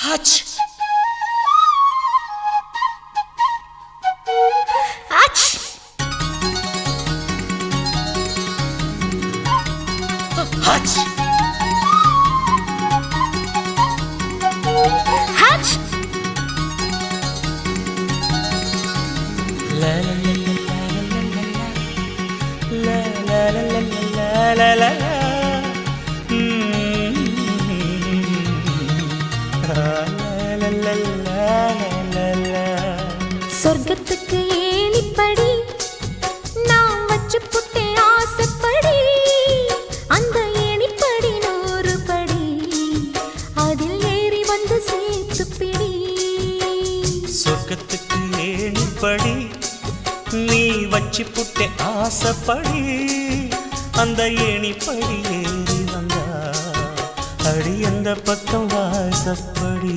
H H H H la la la la la la la la சொர்க்கத்துக்கு ஏணிப்படி நான் வச்சு புட்டேன் ஆசைப்படி அந்த ஏணிப்படி 100 படி அதில் ஏறி வந்து சேர்த்து பிடி சொர்க்கத்துக்கு ஏணிப்படி நீ வச்சு புட்டே ஆசைப்படி அந்த ஏணிப்படி ஏறி வந்தா அடி அந்த பக்கம் வாசப்படி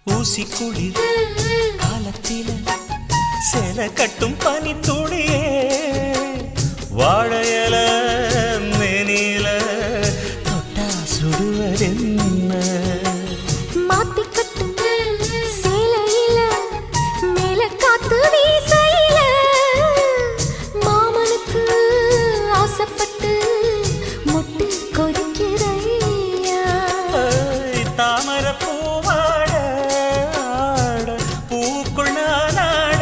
ஊசி குளிர் காலத்தில சேல கட்டும் பனி துளியே வாழையல மேனில தொட்டா சுடுவதென்ன மாத்தி கட்டும் சேலையில மேல காத்து வீசையில மாமனுக்கு ஆசைப்பட்டு முட்டு கொதிக்கிறையா தாமர பூவாட பூக்குள் நானாட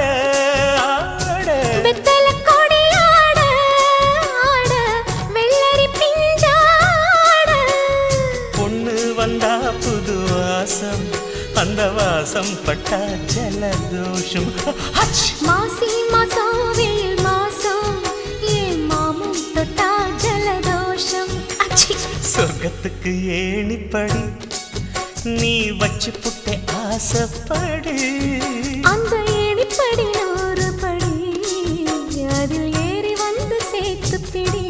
வெத்தல கொடி ஆட ஆட வெள்ளரி பிஞ்சாட பொண்ணு வந்தா புது வாசம் அந்த வாசம் பட்டா ஜலதோஷம் மாசி மாசம் வெயில் மாசம் ஏன் மாமும் தொட்டா ஜலதோஷம் சொர்க்கத்துக்கு ஏணிப்படி நீ வச்சு புட்டே ஆசைப்படி அந்த ஏணிப்படி 100 படி அதில் ஏறி வந்து சேர்த்து பிடி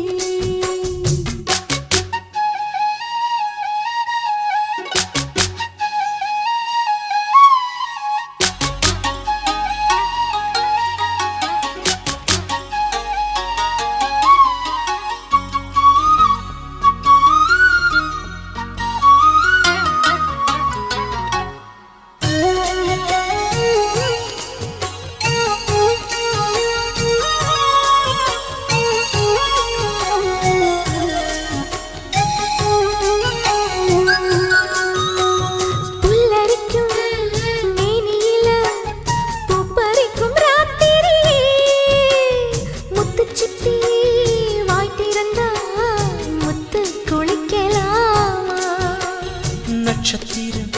நட்சத்திரம்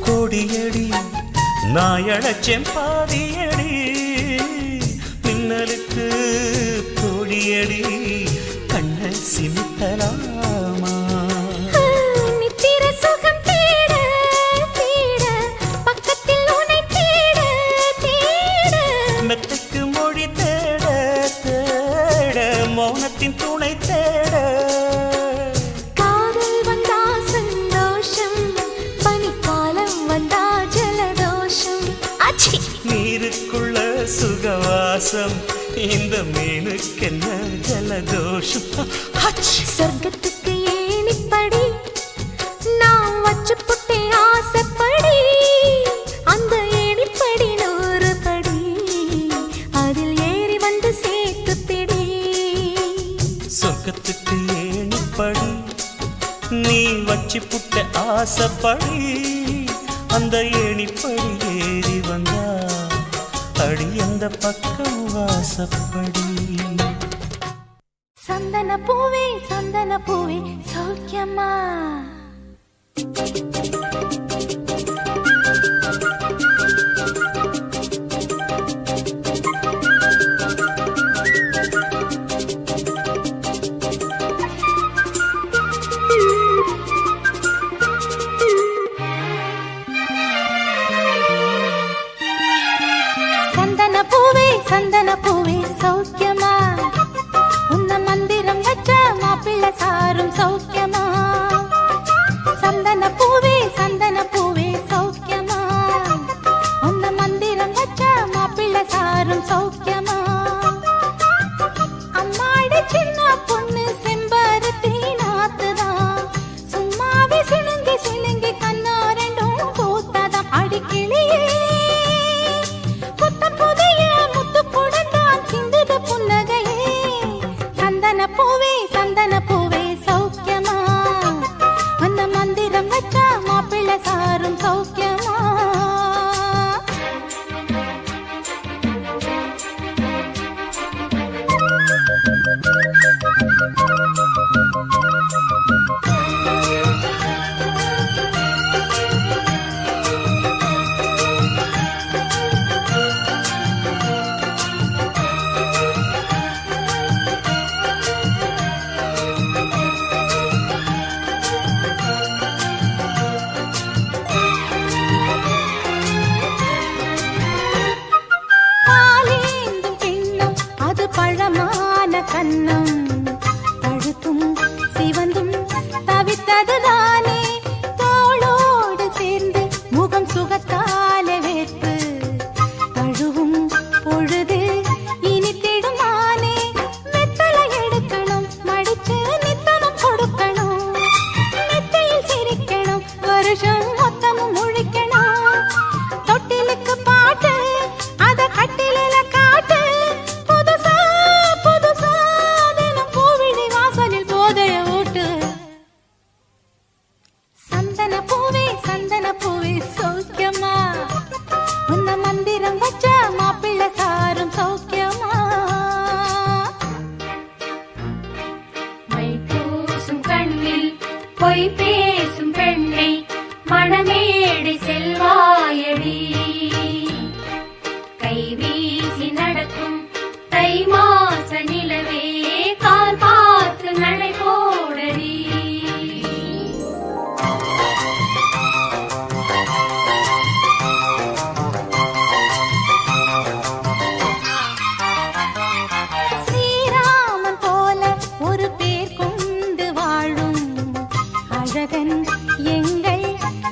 கோடியடி நாயழச்சேன் பாதியடி மின்னலுக்கு கோடியடி கண்ண சிமிட்டலாமா நித்திர சுகம் தேட தேட பக்கத்தில் உன்னை தேட தேட மெத்தைக்கு மொழி தேட தேட மௌனத்தின் துணை தேட நீருக்குள்ள சுகவாசம் இந்த மீனுக்கென்ன ஜலதோஷம் சொர்க்கத்துக்கு ஏணிப்படி நான் வச்சு புட்டே ஆசைப்படி அந்த ஏணிப்படி 100 படி அதில் ஏறி வந்து சேர்த்து பிடி சொர்க்கத்துக்கு ஏணிப்படி நீ வச்சு புட்டே ஆசைப்படி அந்த ஏணிப்படி ஏறி வந்தா அடி அந்த பக்கம் வாசப்படி சந்தன பூவே சௌக்கியமா சந்தன பூவே சௌக்கியமா உன்ன மந்திரம் வச்ச மாப்பிள்ள சாரும் சௌக்கியமா சந்தன பூவே சௌக்கியமா உன்ன மந்திரம் வச்ச மாப்பிள்ள சாரும் சௌக்கியமா அம்மாடி சின்ன பொண்ணு செம்பருத்தி நாத்துதான் சும்மாவே சிலுங்கி சிலுங்கி கண்ணா ரெண்டும் பூத்ததாம் அடிக்கிளியே புத்த புதைய முத்து புடந்தான் சிந்துது புன்னகையே சந்தன பூவே சௌக்கியமா அந்த மந்திரம் வச்ச மாப்பிள்ள சாரும் சௌக்கியமா பாலேந்தும் கிண்ணம் அது பழமான கன்னம் பழுத்தும் சிவந்தும் தவித்ததுதானே தோளோடு சேர்ந்து முகம் சுகத்தால வேர்ப்பு தழுவும் பொழுது இனித்திடுமானே வெத்தலை எடுக்கணும் மடிச்சு நித்தனம் கொடுக்கணும் மெத்தையில் சிரிக்கணும் வருஷம் மொத்தமும் முழிக்கணும் தொட்டிலுக்கு பாட்டு அத கட்டில காட்டு புதுசா புதுசா தினம் பூவிழி வாசலில் போதைய ஊட்டு சந்தன பூவே சௌக்கியமா உன்ன மந்திரம் வச்ச மாப்பிள்ள சாரும் சௌக்கியமா மை பூசும் கண்ணில் பொய் பேசும் பெண்ணை மணமேடை செல்வாயடி கை வீசி நடக்கும் தை மாச நிலவே கால் பார்த்து நடை போடடி ஸ்ரீராமன் போல ஒரு பேர் கொண்டு வாழும் அழகன் எங்கள்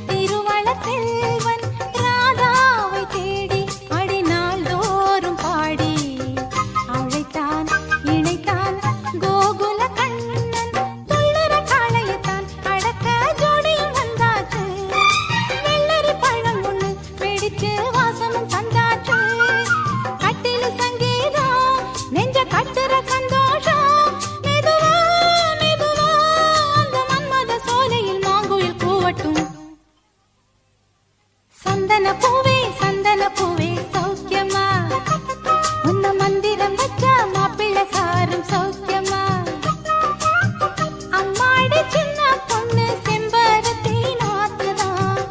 திருவள செல்வன் ராதாவை தேடி அடிநாள் தோறும் பாடி அழைத்தான் இணைத்தான் கோகுல கண்ணன் துள்ளர காளையத்தான் அடக்க ஜோடியும் வந்தாச்சு வெள்ளரி பழம் ஒண்ணு வெடிச்சு வாசமும் தந்தாச்சு கட்டில சங்கீதம் நெஞ்ச கட்டுற சந்தோஷம் மெதுவா மெதுவா அந்த மன்மத சோலையில் மாங்குயில் கூவட்டும் சந்தன பூவே சௌக்கியமா உன்ன மந்திரம் வச்ச மாப்பிள்ள சாரும் சௌக்கியமா அம்மாடி சின்ன பொண்ணு செம்பருத்தி நாத்துதான்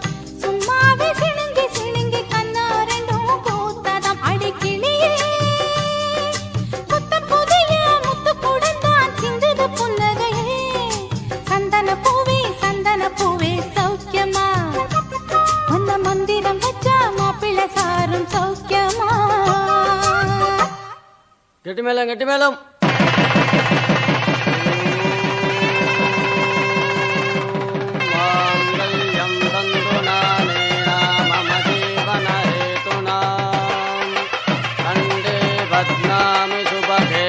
சும்மாவே சிலுங்கி சிலுங்கி கண்ணா ரெண்டும் பூத்ததாம் அடிக்கிளியே புத்த புதைய முத்து புடந்தான் சிந்துது புன்னகையே சந்தன பூவே சௌக்கியமா உன்ன மந்திரம் வச்ச மாப்பிள்ள சாரும் சௌக்கியமா கெட்டி மேளம் மாங்கல்யம் தந்து நானேனா மம ஜீவன ஹேதுனா கண்டே பத்னாமி சுபகே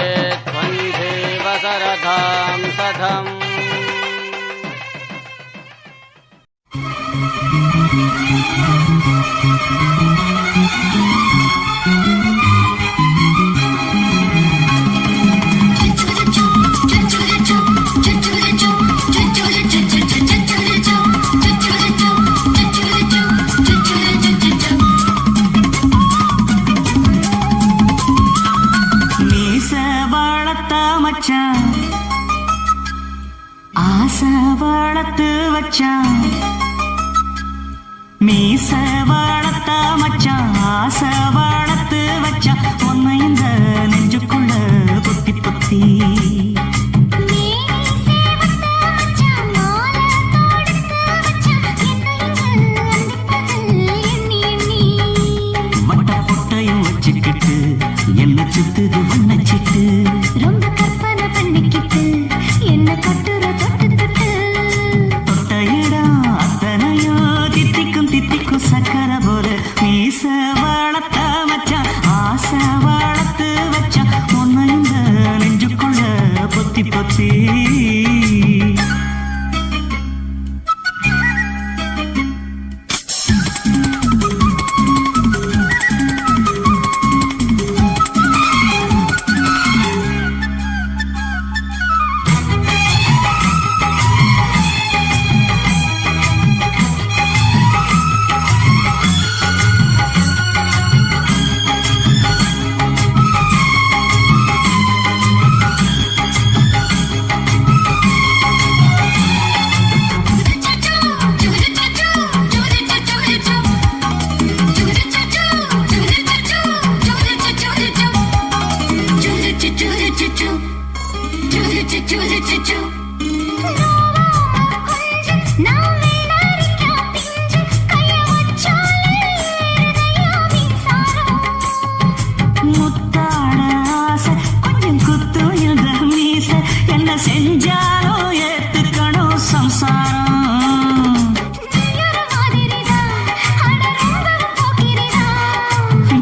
த்வம் ஜீவ சரதாம் சதம் மீச வளர்த்த மச்சான் ஆசை வளர்த்து வச்சான் மீச வளர்த்த மச்சான் ஆசை வளர்த்து வச்சான் உன்னை இந்த நெஞ்சுக்குள்ள பொத்தி பொத்தி வட்ட பொட்டையும் வச்சுக்கிட்டு என்ன சுத்துது வண்ணச்சிட்டு ரொம்ப கற்பனை பண்ணிக்கிட்டு என்ன கட்டுற தொட்டு தொட்டு தொட்ட இடம் அத்தனையோ தித்திக்கும் தித்திக்கும் சக்கரை போல மீச வளர்த்த மச்சான் ஆசை வளர்த்து வச்சான் உன்னை இந்த நெஞ்சுக்குள்ள பொத்தி பொத்தி முத்தாட ஆசை கொஞ்சம் குத்து இந்த மீச என்ன செஞ்சாலோ ஏத்துக்கணும் சம்சாரம்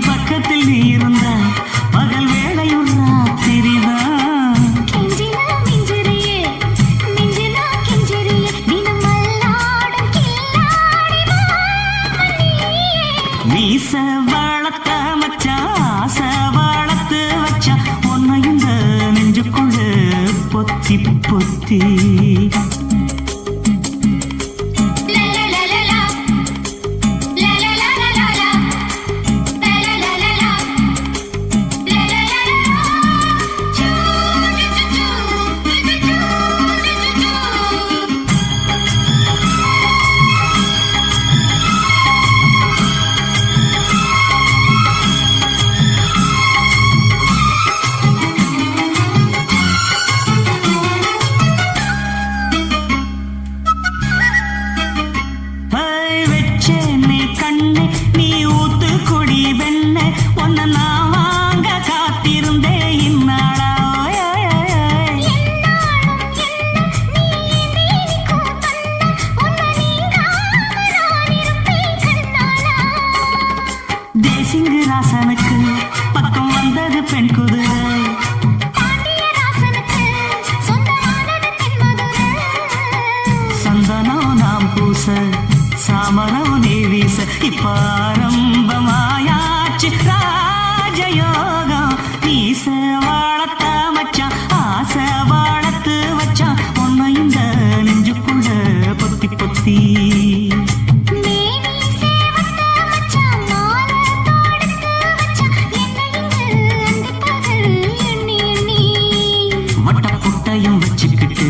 பக்கத்தில் நீ இருந்த பகல் வேளையும் ராத்திரிதான் மீச வளர்த்த மச்சான் ஆசை வளர்த்து வச்சா உன்னை இந்த நெஞ்சுக்குள்ள பொத்தி பொத்தி தேசிங்கராசனுக்கு பக்கம் வந்தது பெண் குதிரை சந்தனம் நாம் பூச சாமரம் நீ வீச இப்ப ஆரம்பமாயாச்சு ராஜயோகம் மீச வளர்த்த மச்சான் ஆசை வளர்த்து வச்சான் உன்னை இந்த நெஞ்சுக்குள்ள பொத்தி பொத்தி வச்சுக்கிட்டு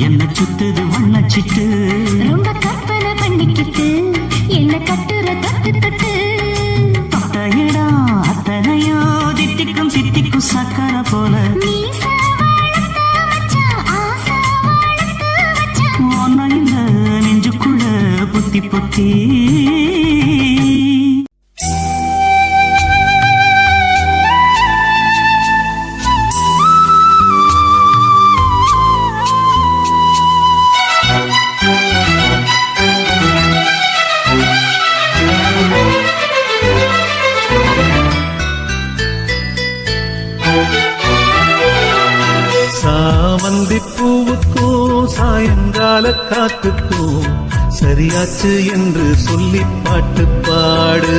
என்ன சுத்துது வண்ணச்சிட்டு ரொம்ப கற்பனை பண்ணிக்கிட்டு என்ன கட்டுற தொட்டு தொட்டு தொட்ட இடம் அத்தனையோ தித்திக்கும் தித்திக்கும் சக்கரை போல உன்னை இந்த நெஞ்சுக்குள்ள பொத்தி பொத்தி சாமந்திப்பூவுக்கும் சாயங்கால காத்துக்கும் சரியாச்சு என்று சொல்லி பாட்டு பாடு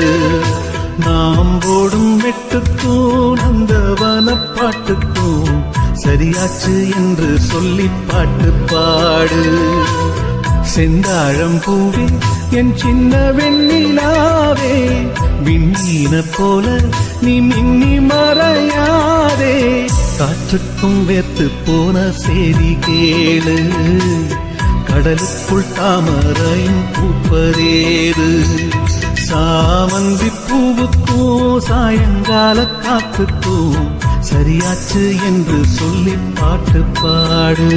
நாம் போடும் வெட்டுக்கும் நந்தவன பாட்டுக்கும் சரியாச்சு என்று சொல்லி பாட்டு பாடு செந்தாழம் பூவே என் சின்ன வெண்ணிலாவே விண்ணீன போல நீ மின்னி மறையாதே காற்றுக்கும் வேர்த்து போன செய்தி கேளு கடலுக்குள் தாமரையும் பூப்பரேது சாமந்தி பூவுக்கும் சாயங்கால காத்துக்கும் சரியாச்சு என்று சொல்லி பாட்டு பாடு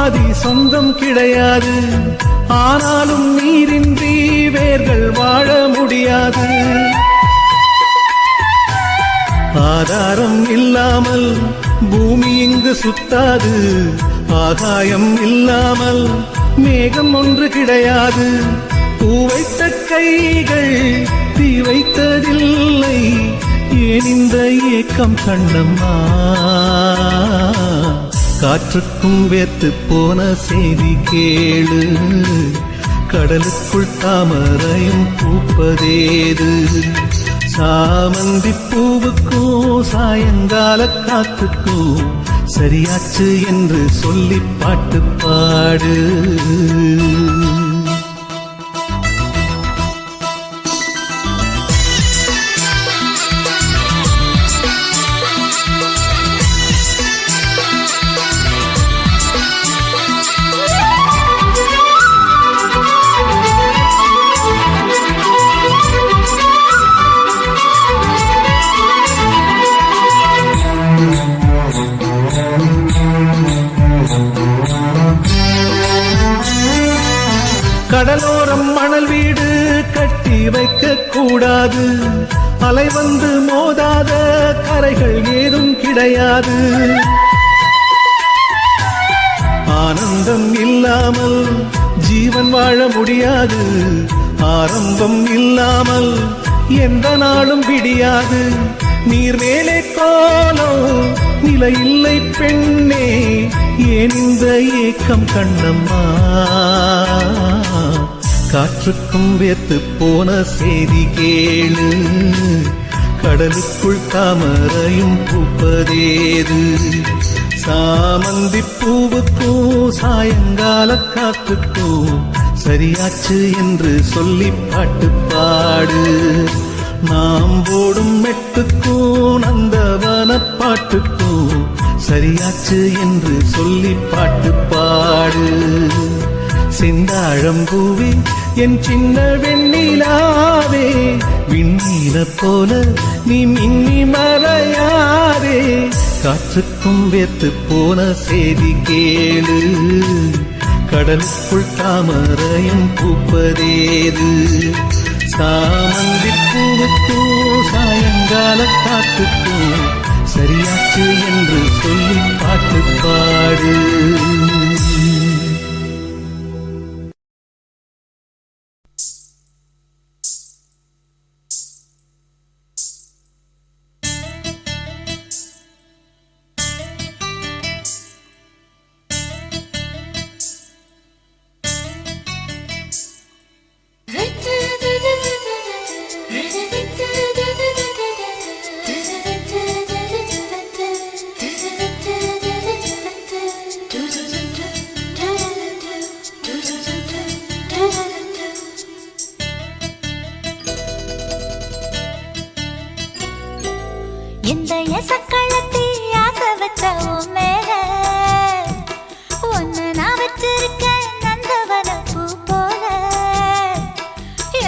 பாதி சொந்தம் கிடையாது. ஆனாலும் நீரின்றி வேர்கள் வாழ முடியாது. ஆதாரம் இல்லாமல் பூமி இங்கு சுத்தாது. ஆகாயம் இல்லாமல் மேகம் ஒன்று கிடையாது. பூ வைத்த கைகள் தீ வைத்ததில்லை. ஏன் இந்த ஏக்கம் கண்ணம்மா? காற்றுக்கும் வேர்த்து போன செய்தி கேளு. கடலுக்குள் தாமரையும் பூப்பதேது. சாமந்தி பூவுக்கும் சாயங்கால காத்துக்கும் சரியாச்சு என்று சொல்லி பாட்டு பாடு. கடலோரம் மணல் வீடு கட்டி வைக்க கூடாது. அலை வந்து மோதாத கரைகள் ஏதும் கிடையாது. ஆனந்தம் இல்லாமல் ஜீவன் வாழ முடியாது. ஆரம்பம் இல்லாமல் எந்த நாளும் விடியாது. நீர் மேலே கோலம் நிலை இல்லை பெண்ணே. ஏன் இந்த ஏக்கம் கண்ணம்மா? காற்றுக்கும் வேர்த்து போன செய்தி கேளு. கடலுக்குள் தாமரையும் பூப்பதேது. சாமந்தி பூவுக்கும் சாயங்கால காத்துக்கும் சரியாச்சு என்று சொல்லி பாட்டு பாடு. நாம் போடும் மெட்டுக்கும் நந்தவன பாட்டுக்கும் சரியாச்சு என்று சொல்லி பாட்டு பாடு. செந்தாழம்பூவே என் சின்ன வெண்ணிலாவே, விண்ணீல போல நீ மின்னி மறையாதே. காற்றுக்கும் வேத்து போன செய்தி கேளு. கடலுக்குள் தாமரையும் பூப்பதேது. சாமந்தி பூவுக்கும் சாயங்கால காத்துக்கும் சரியாச்சு என்று சொல்லி பாட்டு பாடு. இந்த எசக்களத்தி ஆசை வச்ச மேல ஒன்னு நான் வச்சிருக்கேன் நந்தவன பூ போல.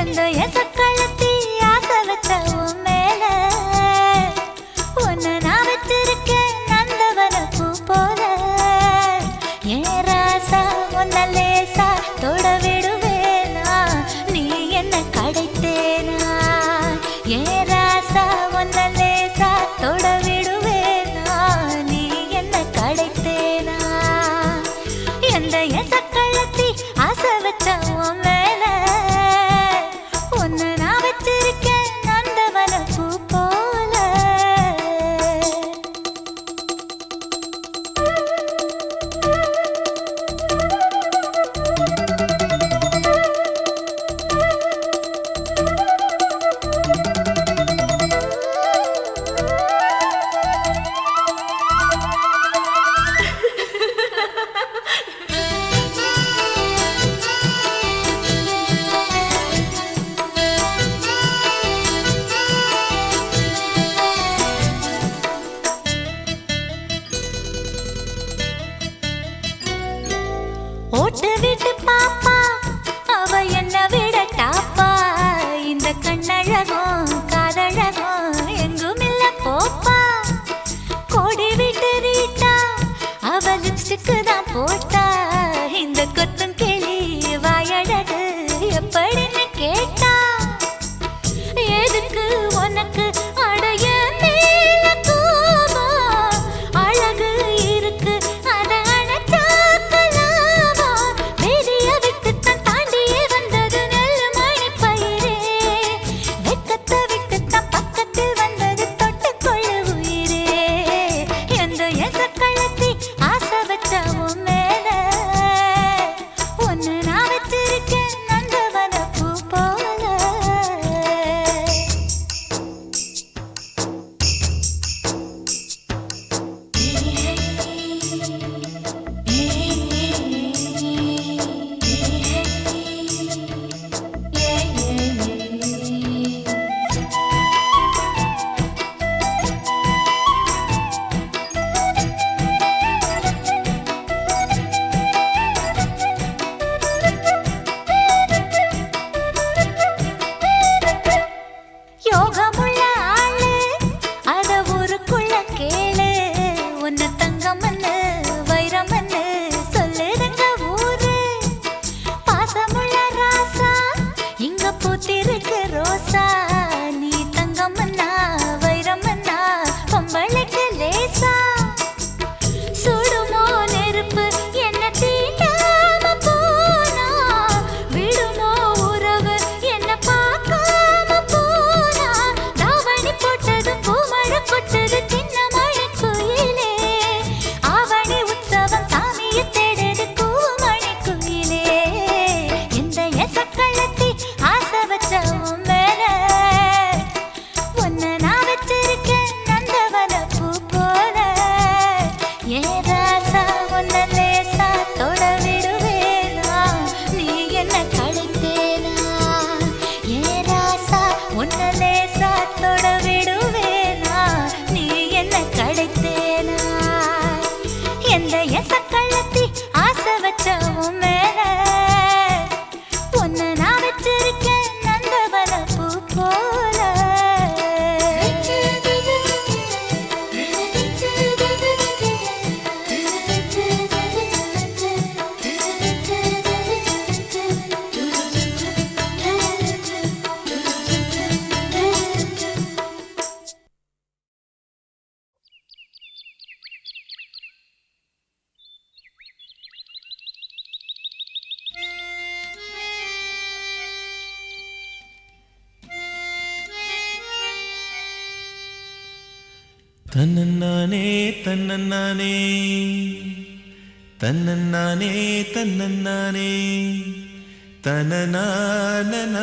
இந்த எசக்களத்தி ஆசை வச்ச மேல ஒன்னு நான் வச்சிருக்கேன் நந்தவன பூ போல. ஏன் ராசா ஒன்ன லேசா தொட விடுவேனா, நீ என்ன கடைத்தேனா? ஏன் ராசா ஒன்ன லேசா தொட விடுவேனா, நீ என்ன கடைத்தேனா? எந்த எசக்களத்தி ஆசை வச்ச மேல ஒன்னு நான் வச்சிருக்கேன் நந்தவன பூ போல. ஓட்டு விட்டு பாப்பா அவ என்ன விட டாப்பா. இந்த கண்ணழகும் காதழகும் எங்கும் இல்ல போப்பா. கோடி விட்டு ரீட்டா அவ லிப்ஸ்டிக்கு தான் போட்டா. தன்னன்னானே தன்னன்னானே தன்னன்னானே தன்னன்னானே தன்னனானனானனா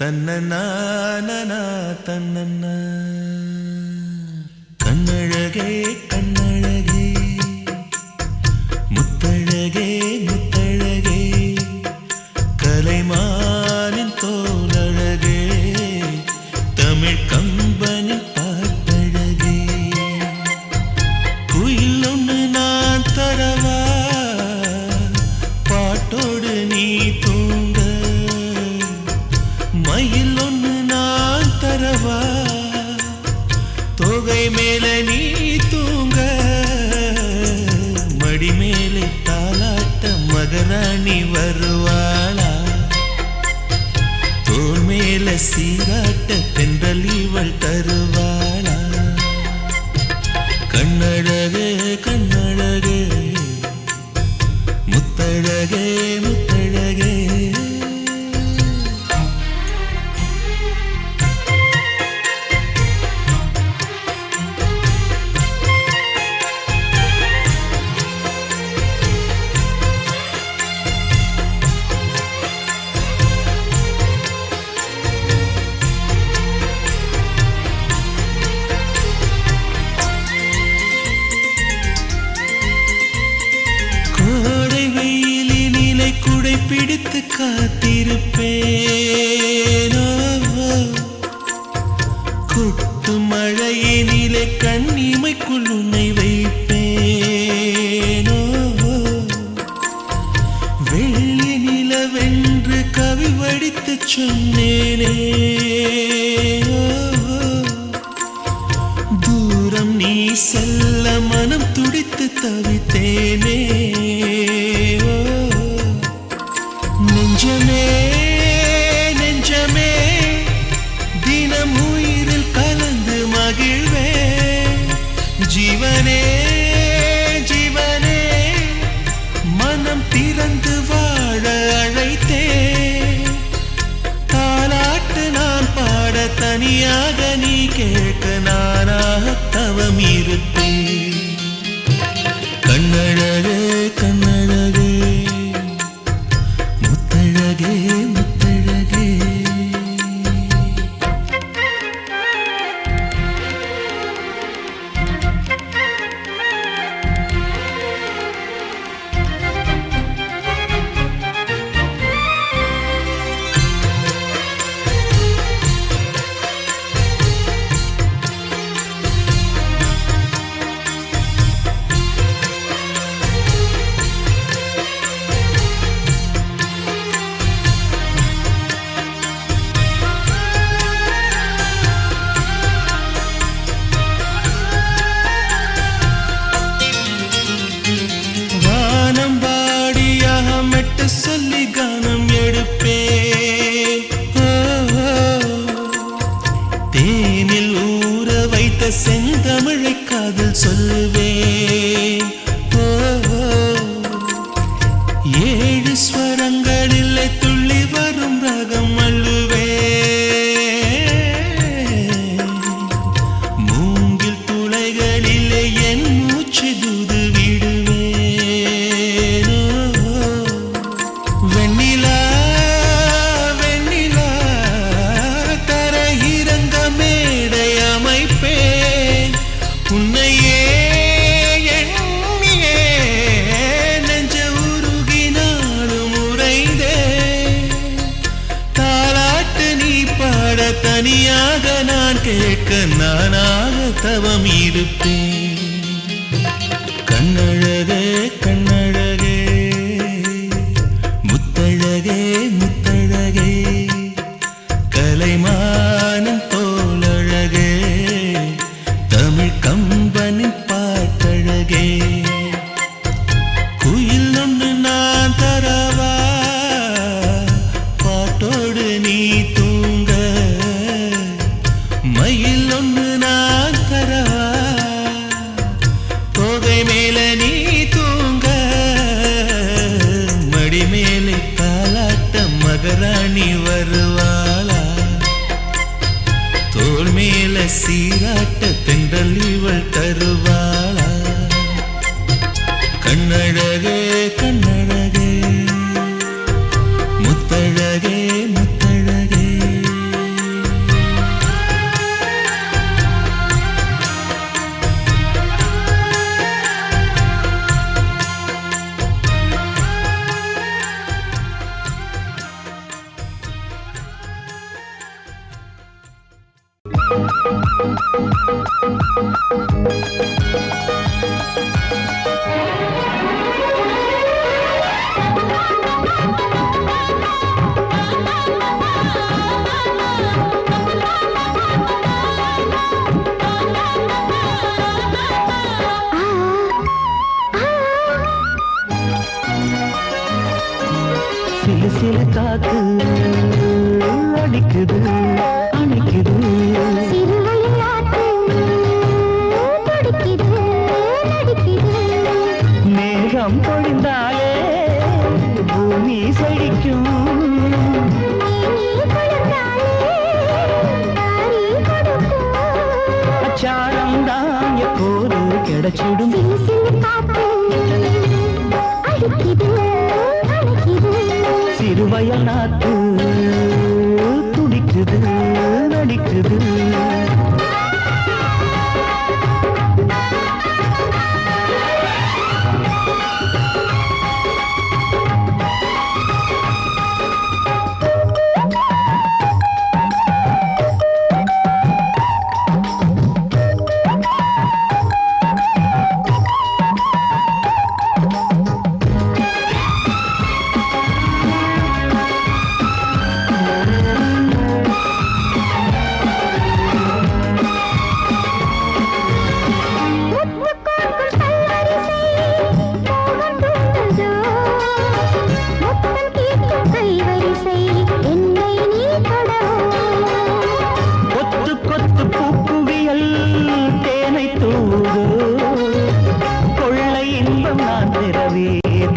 தன்னனானனா தன்னன்னா கண்ணழகே கண்ணழகே முத்தழகே முத்தழகே கலைமானின் தோலழகே தமிழ் கம்பனின் பாட்டழகே குயில் ஒன்று நான் தரவா பாட்டோடு நீ தூங்க மயில் ஒன்று நான் தரவா தோகை மேல நீ தூங்க மடி மேலே தாலாட்ட மகராணி வருவாளா தோல் மேல சீராட்ட தென்றல் இவள் தருவாளா கண்ணழகே கண்ணழகே முத்தழகே முத்தழகே குடை பிடித்து காத்திருப்பேனோ கொட்டு மழையினிலே கண்ணிமைக்குள் உன்னை வைப்பேனோ வெள்ளி நிலவென்று கவி வடித்து சொன்னேனே தூரம் நீ செல்ல மனம் துடித்து தவித்தேனே நெஞ்சமே நெஞ்சமே தினம் உயிரில் கலந்து மகிழ்வே ஜீவனே ஜீவனே மனம் திறந்து வாழ அழைத்தே தாலாட்டு நான் பாட தனியாக நீ கேட்க நானாக தவம் இருப்பேன் கண்ணழகே கண்ணழகே முத்தழகே முத்தழகே சொல்லி கானம் எடுப்பே தேனில் ஊற வைத்த செந்தமிழை காதல் சொல்லுவே ஏழு ஸ்வரங்களில் துள்ளி வரும் ராகம் அள்ளுவே மூங்கில் துளைகளிலே என் மூச்சு தூது விடுவே வெண்ணிலா வெண்ணிலா தரையிறங்க மேடை அமைப்பேன் உன்னையே எண்ணியே நெஞ்ச உருகினாலும் உறைந்தே தாலாட்டு நீ பாட தனியாக நான் கேட்க நானாக தவம் இருப்பேன் கண்ணழகே கண்ணழகே முத்தழகே முத்தழகே கலைமானின் தோலழகே தமிழ் கம்பனின் பாட்டழகே குயில் ஒன்று நான் தரவா பாட்டோடு நீ தூங்க மயில் ஒன்று நான் தரவா தோகை மேல நீ தூங்க மடி மேலே தாலாட்ட மகராணி வருவாளா தோள் மேல சீராட்ட தென்றல் இவள் தருவாளா கண்ணழகே கண்ணழகே முத்தழகே முத்தழகே சில சில காத்து அடிக்குது அணைக்குது சிறுவிளையாட்டு துடிக்குது நடிக்குது மேகம் பொழிந்தாலே பூமி செழிக்கும் நீ குளிர்ந்தாலே தாரி கொடுக்கும் அச்சாரம் தான் எப்போது கிடைச்சிடும் சிலு சிலு காத்து அடிக்குது அணைக்குது சிறுவயல் நாத்து துடிக்குது நடிக்குது கொத்து கொத்து பூக்குவியல் தேனை தூதோ கொள்ளை இன்பம் நான் பெறவே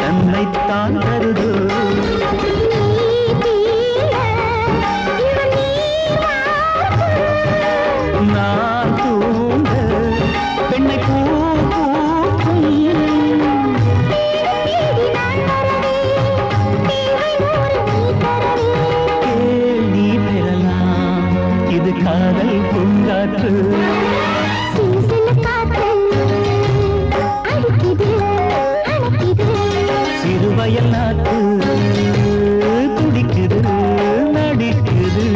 தன்னைத்தான் தருதோ நான் தூங்க பெண்ணை பூ பூக்கும் கேள் நீ பெறலாம் இது காதல் பூங்காற்று சிறுவயல் நாட்டு துடிக்குது நடிக்குது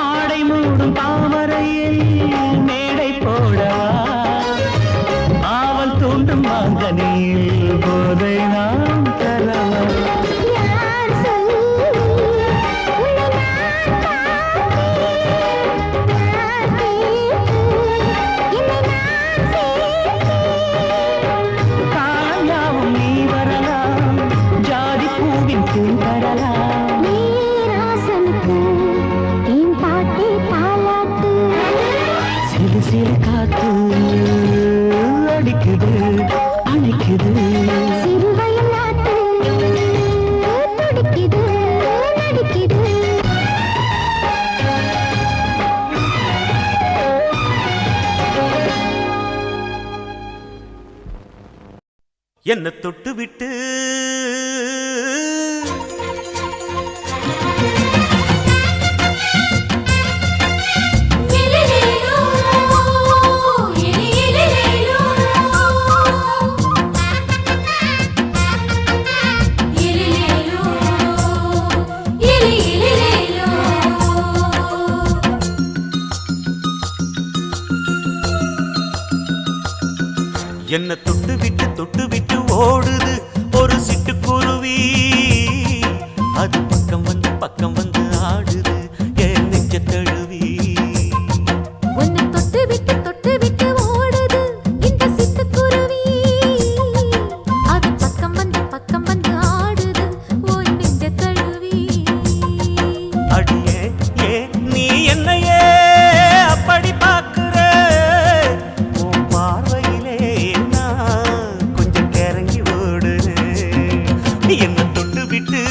ஆடை மூடும் தாமரையில் மேடை போடவா ஆவல் தூண்டும் மாங்கனியில் போதை நாம் தரவா காயாவும் நீ வரலாம் ஜாதி பூவின் தேன் தரலாம் சிறு சிறு காத்து அடிக்குது அணைக்குது என்ன தொட்டு விட்டு என்ன தொட்டு விட்டு ஓடுது ஒரு சிட்டுக்குருவி. அது பக்கம் வந்து ஆடுது என் நெஞ்ச தழுவி. உன்னை தொட்டு விட்டு ஓடுது இந்த சிட்டுக்குருவி. அது பக்கம் வந்து ஆடுது உன் நெஞ்ச தழுவி. அடியே ஏன் நீ என்னையே அப்படி பார்க்கிற? உன் பார்வையிலே நான் கொஞ்சம் கிறங்கி ஓடுறேன். என்ன தொட்டு விட்டு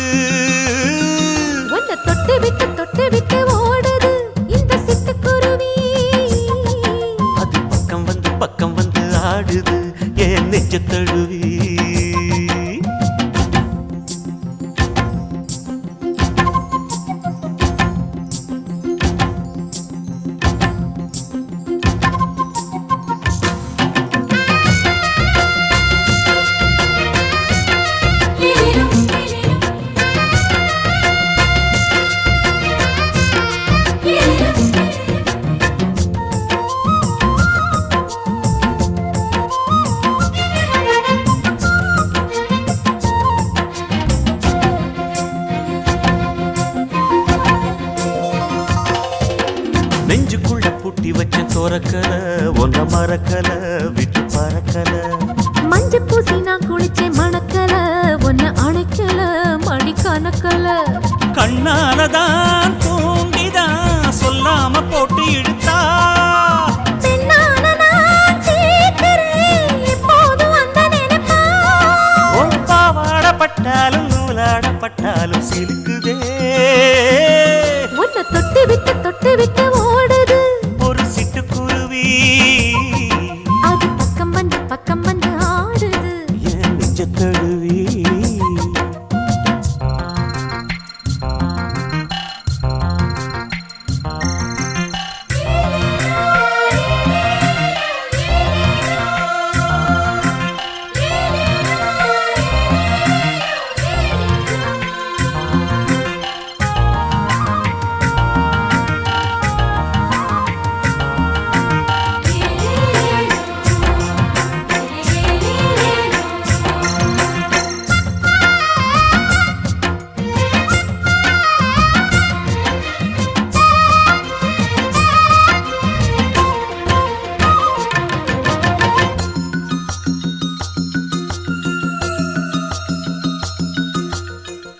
உன்னை தொட்டு விட்டு ஓடுது இந்த சிட்டுக்குருவி. அது பக்கம் வந்து ஆடுது என் நெஞ்ச தழுவி. நெஞ்சுக்குள்ள பூட்டி வச்ச தோரக்கல ஒன்ன மறக்கல விட்டு பறக்கல. மஞ்சள் பூசி நான் குளிச்சேன் மணக்கல உன்னை அணைக்கல மடி கணக்கல. கண்ணாலதான் தூண்டிதான் சொல்லாம போட்டு இழுத்தா. பெண்ணான நான் கேட்கிறேன் எப்போதும் அந்த நினைப்பா. உன் பாவாடப்பட்டாலும் நூலாடப்பட்டாலும் சிலுக்குதே. உன்னை தொட்டு விட்டு ஓடுது ஒரு சிட்டுக்குருவி. அது பக்கம் வந்து ஆடுது என் நெஞ்ச தழுவி.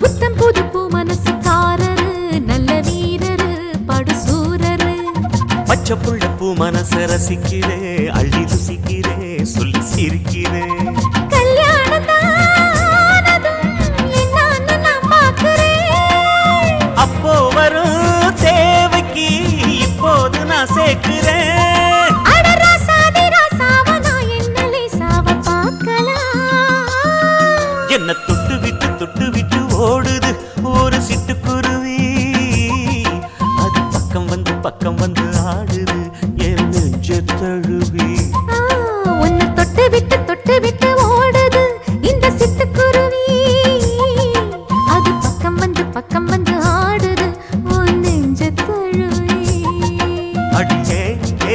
புத்தம் புது பூ மனசுக்காரரு நல்ல வீரரு படுசூரரு. பச்சை புள்ள பூ மனச ரசிக்கிறே அள்ளி ருசிக்கிறே சொல்லி சிரிக்கிறே. கல்யாணம் தானதும் என்னன்னு நான் பார்க்கிறேன். அப்போ வரும் தேவைக்கு இப்போது நான் சேர்க்கிறேன். அட ராசாதி ராசாவ நான் என்ன லேசாவ பார்க்கலாம். என்ன தொட்டு விட்டு ஓடுது ஒரு சிட்டுக்குருவி. அது பக்கம் வந்து ஆடுது என் நெஞ்ச தழுவி. உன்னை தொட்டு விட்டு ஓடுது இந்த சிட்டுக்குருவி. அது பக்கம் வந்து ஆடுது உன் நெஞ்ச தழுவி. அடியே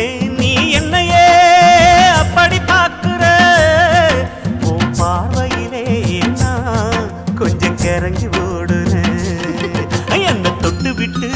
ஏன் நீ என்னையே அப்படி பார்க்கிற? உன் பார்வையிலே நான் கொஞ்சம் கிறங்கி ஓடுறேன். என்ன தொட்டு விட்டு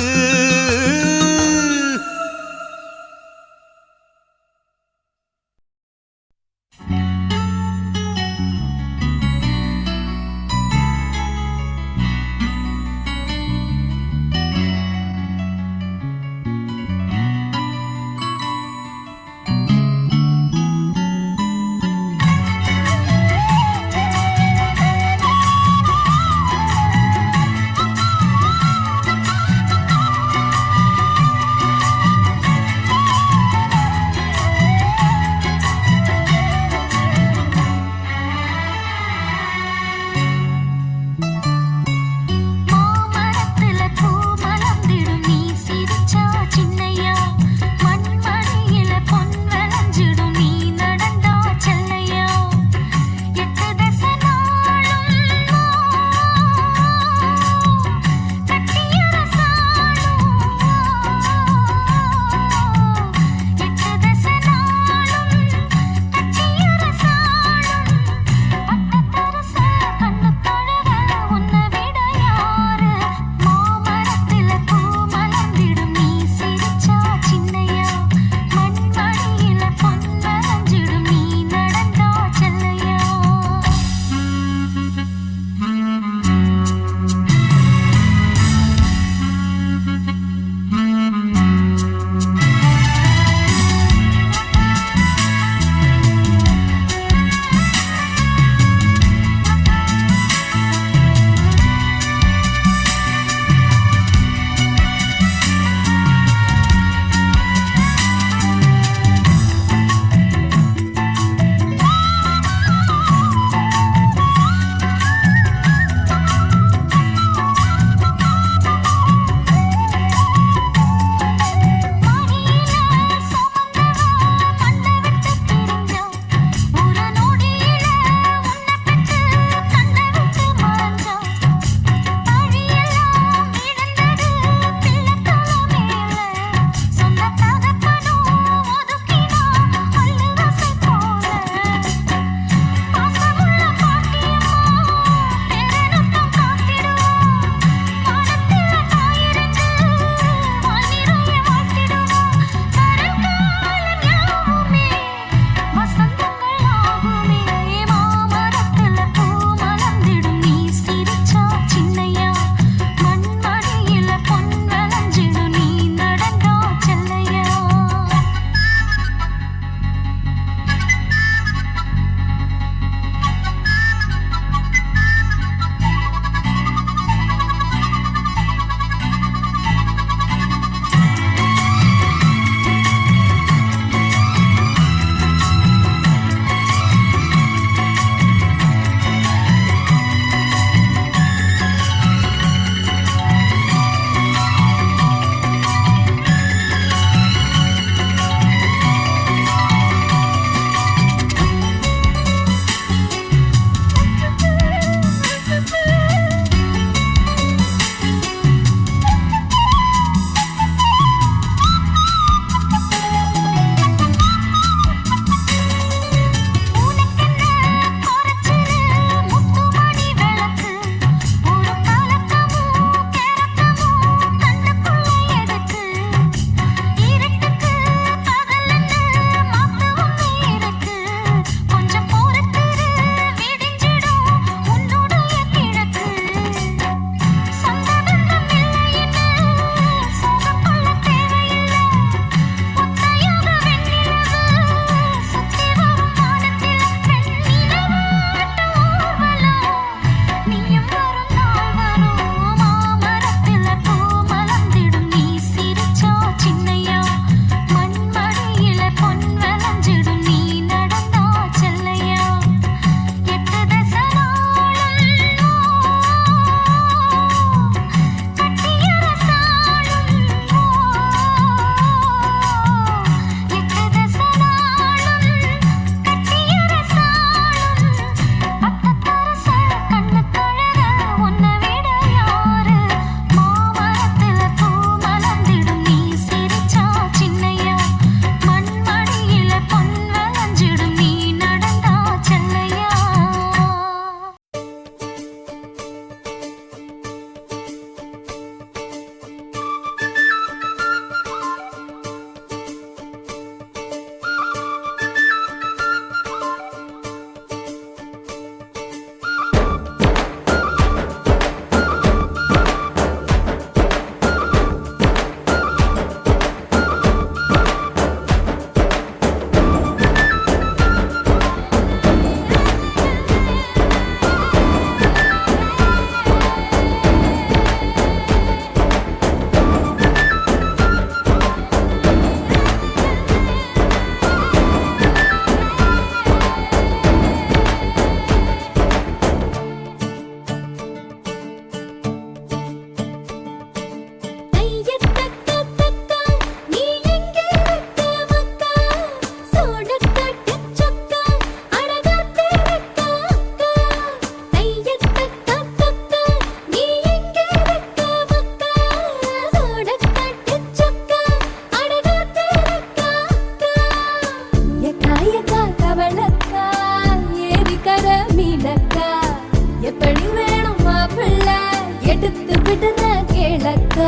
எடுத்து விடுற கேளக்கா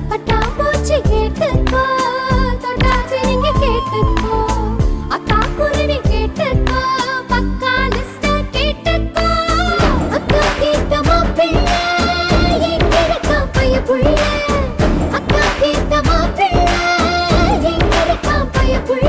பட்டாம்பூச்சி கேட்டுக்கோ தொட்டாச்சி நீங்க கேட்டுக்கோ அக்கா குருவி கேட்டுக்கோ பக்கா லிஸ்ட கேட்டுக்கோ அக்கா கேட்ட மாப்பிள்ளை எங்க இருக்கா பைய புள்ள அக்கா கேட்ட மாப்பிள்ளை எங்க இருக்கா பைய புள்ள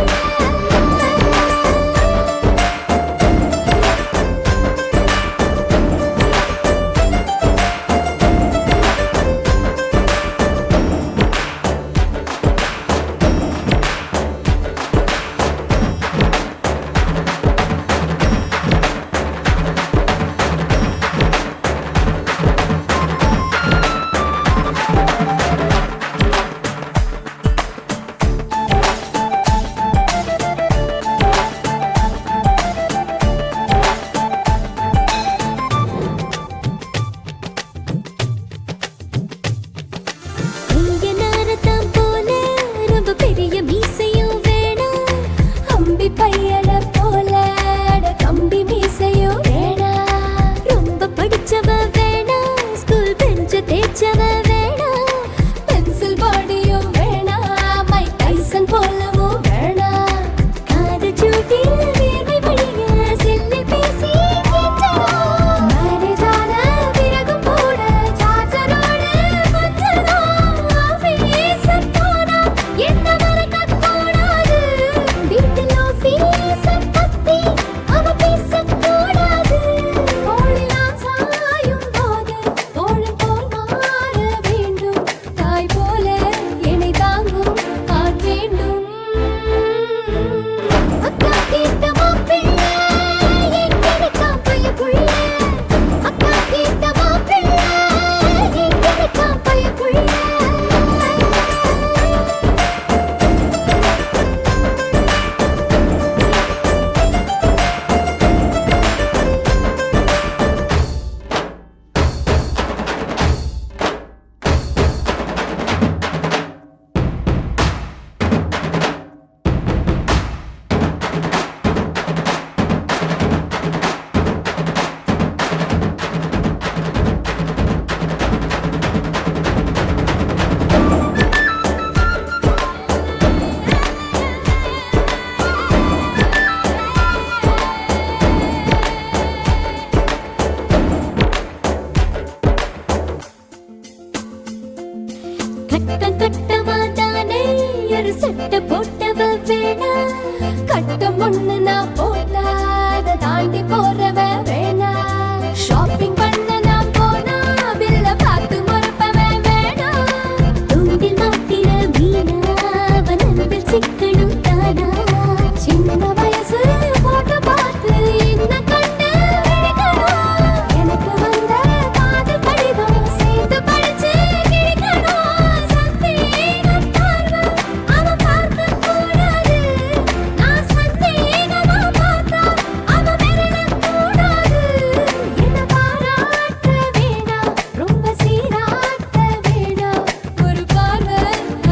சட்டை போட்டவ வேணா கட்டம் ஒண்ணு நான் போட்டா அதை தாண்டி போறவ வேணா ஷாப்பிங் பண்ண நான் போனா பில்ல பார்த்து மறப்பவ வேணா தூண்டில் மாட்டிற மீனா அவன் அன்பில் சிக்கணும் தானா சின்ன வயசு போட்டோ பார்த்து என்ன கண்டு விழிக்கணும் எனக்கு வந்த காதல் கடிதம் சேர்த்து படிச்சு கிழிக்கணும் சந்தேகம் பார்வை அவன் பார்க்க கூடாது நான் சந்தேகமா பார்த்தா அவன் மெரளக் கூடாது என்ன பாராட்ட வேணாம் ரொம்ப சீராட்ட வேணாம் ஒரு பார்வை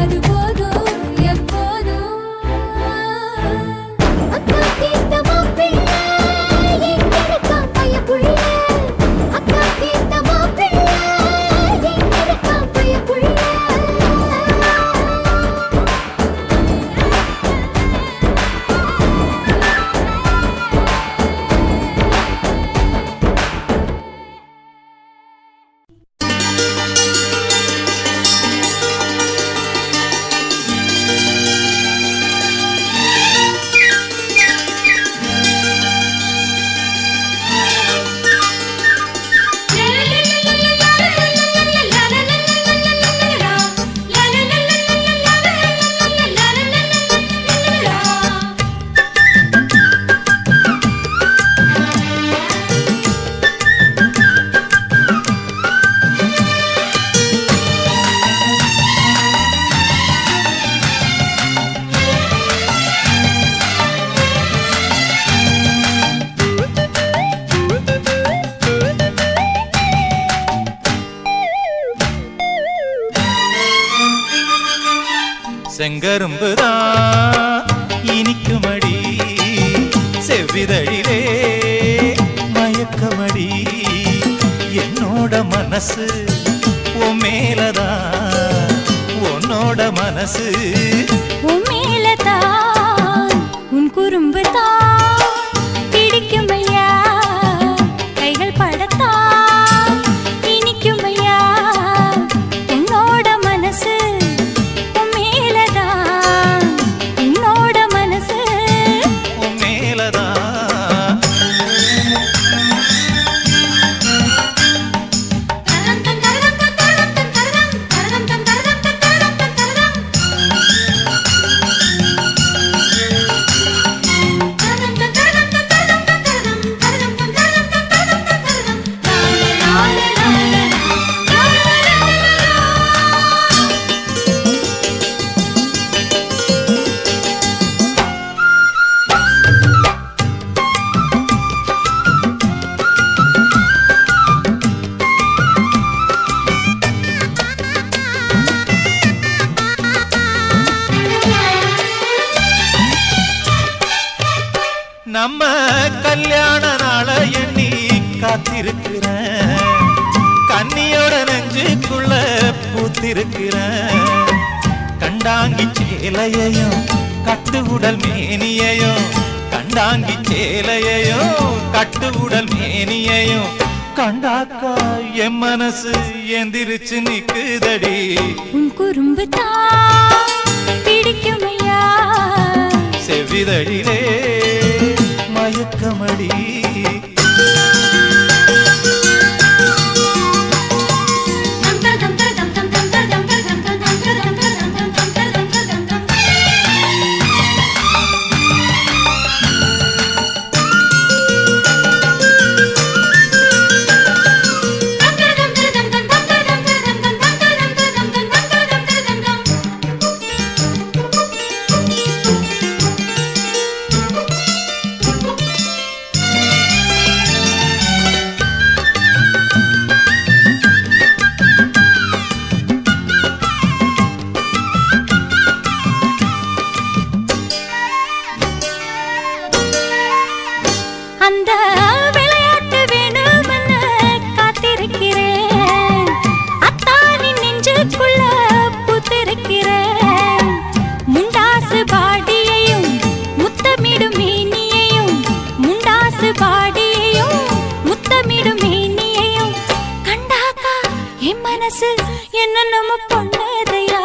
அது போதும் எப்போதும் அக்கா கேட்ட மாப்பிள்ளை எங்க இருக்கா பைய புள்ள அக்கா கேட்ட மாப்பிள்ளை எங்க இருக்கா பைய புள்ள செங்கரும்புதான் இனிக்குமடி செவ்விதழிலே மயக்கமடி என்னோட மனசு உன் மேலதான் உன்னோட மனசு உன் மேலதான் உன் குறும்பு தான் பிடிக்கும் ஐயா கைகள் படத்தான் இனிக்கும் ஐயா உன்னோட மனசு உன் மேலதான் உன்னோட மனசு உன் மேலதான் நம்ம கல்யாண நாள எண்ணி காத்திருக்கிறேன் கன்னியோட நெஞ்சுக்குள்ள பூத்திருக்கிறேன் கண்டாங்கி சேலையையும் கட்டு உடல் மேனியையும் கண்டாங்கி சேலையையும் கட்டு உடல் மேனியையும் கண்டாக்கா என் மனசு எந்திரிச்சு நிக்குதடி உன் குறும்பு தான் பிடிக்கும் ஐயா செவிதழிலே மயக்கமடி அந்த விளையாட்டு வேணும்னு காத்திருக்கிறேன் அத்தானின் நெஞ்சுக்குள்ள பூத்திருக்கிறேன் முண்டாசு பாடியையும் முத்தமிடும் மேனியையும் முண்டாசு பாடியையும் முத்தமிடும் மேனியையும் கண்டாக்கா என் மனசு என்ன நம்ம பொண்ணதையா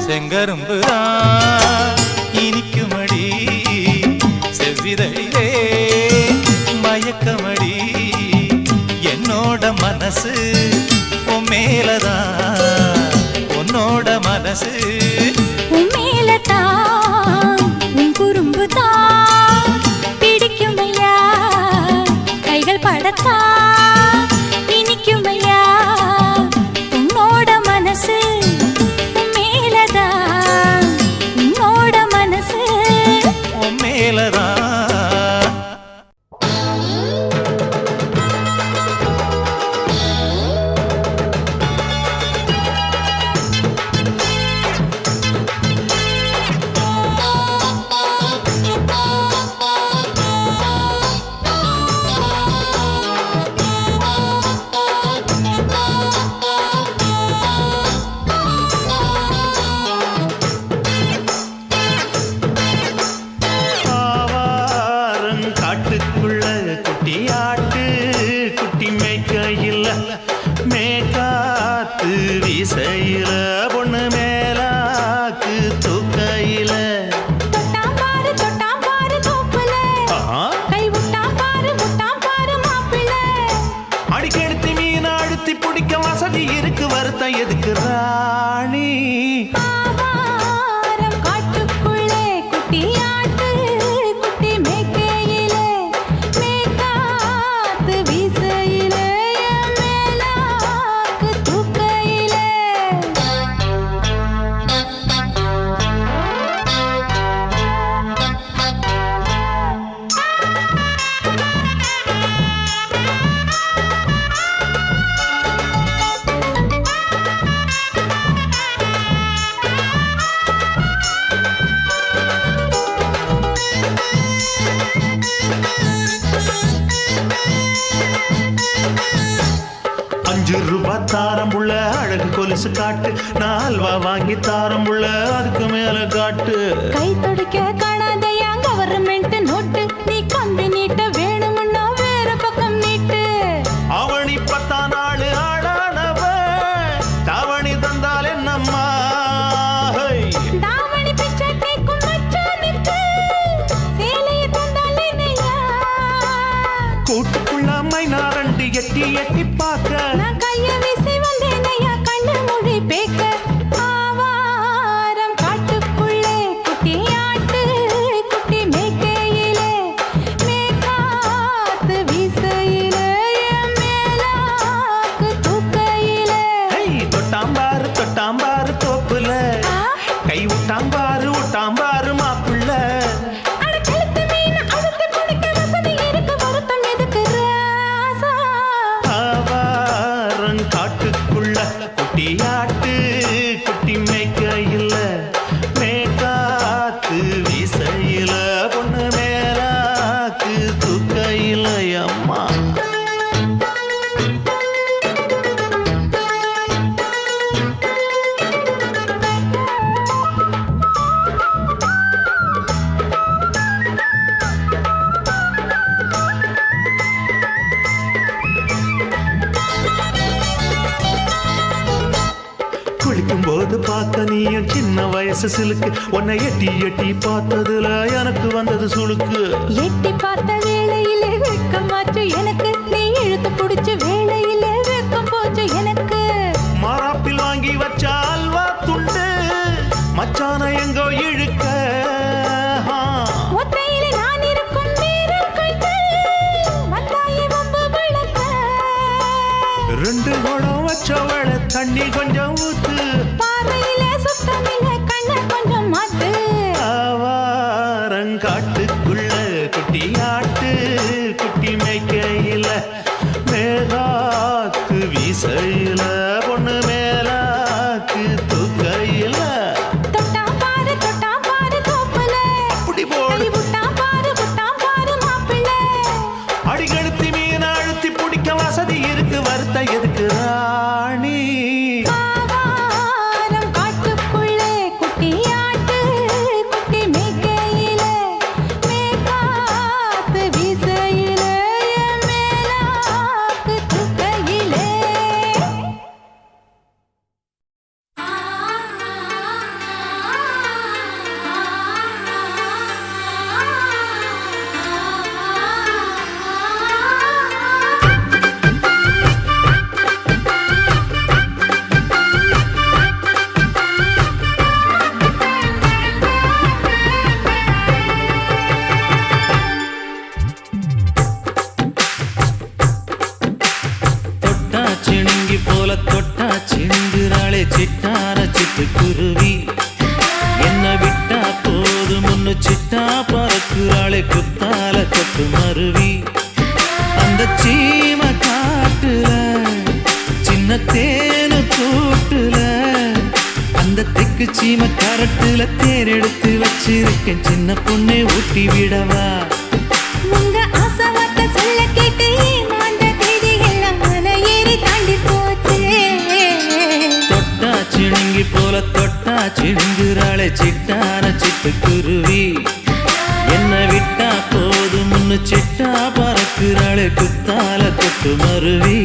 செங்கரும்புதான் இனிக்குமடி செவ்விதழிலே மயக்கமடி என்னோட மனசு உன் மேலதான் உன்னோட மனசு உன் மேலதான் உன் குறும்பு தான் பிடிக்கும் ஐயா கைகள் படத்தான் இனிக்கும் ஐயா உன்னோட மனசு உன் மேலதான் உன்னோட மனசு உன் மேலதான் காட்டுக்குள்ள குட்டியாட்டு குட்டி மேய்க்கையில் மேக்காத்து வீசையில பொண்ணு மேலாக்கு தூக்கையில தொட்டாம் பாரு தோப்புல கை விட்டாம் பாரு மாப்பிள்ளை அடிக்கெடுத்து மீன் அழுத்தி பிடிக்க வசதி இருக்கு வருத்தம் எதுக்கு ராணி ஆவாரம் காட்டுக்குள்ளே குட்டியாட்டு குட்டி மேய்க்கையிலே மேய்க்காத்து வீசையிலே என் மேலாக்கு தூக்கையிலே கொலுசு காட்டு நான் அல்வா வாங்கி தாரம் உள்ள அதுக்கு மேல காட்டு கை துடிக்க காணாதையா கவர்மெண்ட் நோட்டு நீ கம்பி நீட்ட வேணும்னா வேற பக்கம் நீட்டு அவனி 10 நாள் ஆடானவ தாவணி தந்தால் என்னம்மா தாவணி பிச்சை கேக்கும் மச்சானுக்கு சேலையை தந்தால் என்னையா கூட்டுக்குள்ள மைனாரண்டு எட்டி எட்டி பார்க்க நான் கைய வீசி வந்தேனையா கண்ணு மொழி பேக்க ஆவாரம் காட்டுக்குள்ளே குட்டி ஆட்டு குட்டி மேய்க்கையிலே மேக்காத்து வீசையிலே என் மேலாக்கு தூக்கையிலே தொட்டாம்பாரு தோப்புல கை விட்டாம்பாரு மாப்புள்ள அட கழுத்து மீன் அழுத்து குடிக்க வசதி இருக்கு வருத்தம் எதுக்கு ராசா ஆவாரம் காட்டுக்குள்ள குட்டியாட்டு குட்டி மேய்க்கையில மேக்காத்து வீசையில பொண்ணு மேலாக்கு தூக்கையில அம்மா குளிக்கும் போது பார்க்க நீ என் சின்ன வயசு சிலுக்கு உன்னை எட்டி எட்டி பார்த்ததுல எனக்கு வந்தது சுளுக்கு எட்டி பார்த்த வேளையிலே வெட்கமாச்சு எனக்கு நீ இழுத்து புடிச்ச வேளையிலே வெட்கம் போச்சு எனக்கு மாறாப்பில் வாங்கி வச்ச அல்வா துண்டு மச்சான எங்கோ இழுக்க ஒத்தையிலே நான் இருக்கும் நேரம் கண்டு வந்தாயே வம்பு விளக்க 2 குடம் வச்சவள தண்ணி கொஞ்சம் ஊத்து பார்வையிலே சுத்தமில்லை கண்ண கொஞ்சம் மாத்து ஆவாரங்காட்டுக்குள்ள குட்டியாட்டு குட்டி மேய்க்கையில மேகாத்து வீசையில பொண்ணு மேலாக்கு தூக்கையில தொட்டா பாரு தோப்புல அப்படி போடு கை விட்டா பாரு மாப்பிள்ளை அடிக்கழுத்தி மீன் அழுத்தி பிடிக்க வசதி இருக்கு வருத்த எதுக்கு ராணி ஆவாரம் காட்டுக்குள்ளே குட்டி ஆட்டு குட்டி மேய்க்கையிலே மேக்காத்து வீசையிலே என் மேலாக்கு தூக்கையிலே தொட்டா சிணுங்கி போல தொட்டா சிணுங்குறாளே சிட்டார சிட்டுக்குருவி என்ன விட்டா போதும் முன்னு சிட்டா பறக்குறாளே குத்தால கொட்டு மருவி அந்த சீம காட்டுல சின்ன தேனு கூட்டுல அந்த தெக்கு சீம கரட்டுல தேர் எடுத்து வச்சிருக்கேன் சின்ன பொண்ணை ஊட்டி விடவா உங்க ஆசவார்த்தை சொல்ல கேட்டு ஏமாந்த தேதி எல்லாம் மலை ஏறி தாண்டி போச்சு தொட்டா சிணுங்கி போல தொட்டா சிணுங்குறாளே சிட்டான சிட்டுக்குருவி என்ன விட்டா போதும் முன்னு சிட்டா பறக்குறாளே குத்தால கொட்டு மருவி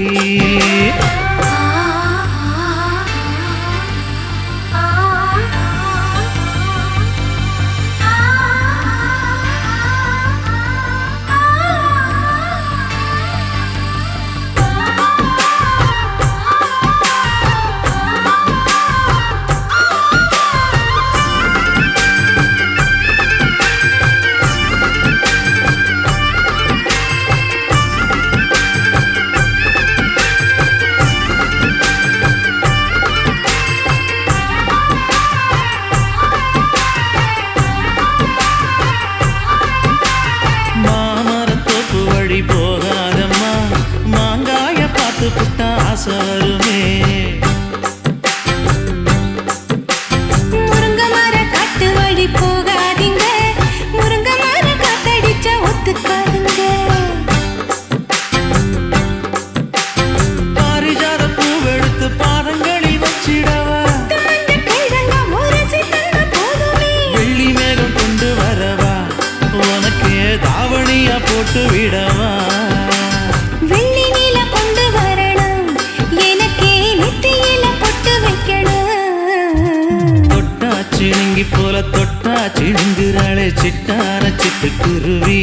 போல தொட்டா சிணுங்குறாளே சிட்டார சிட்டுக்குருவி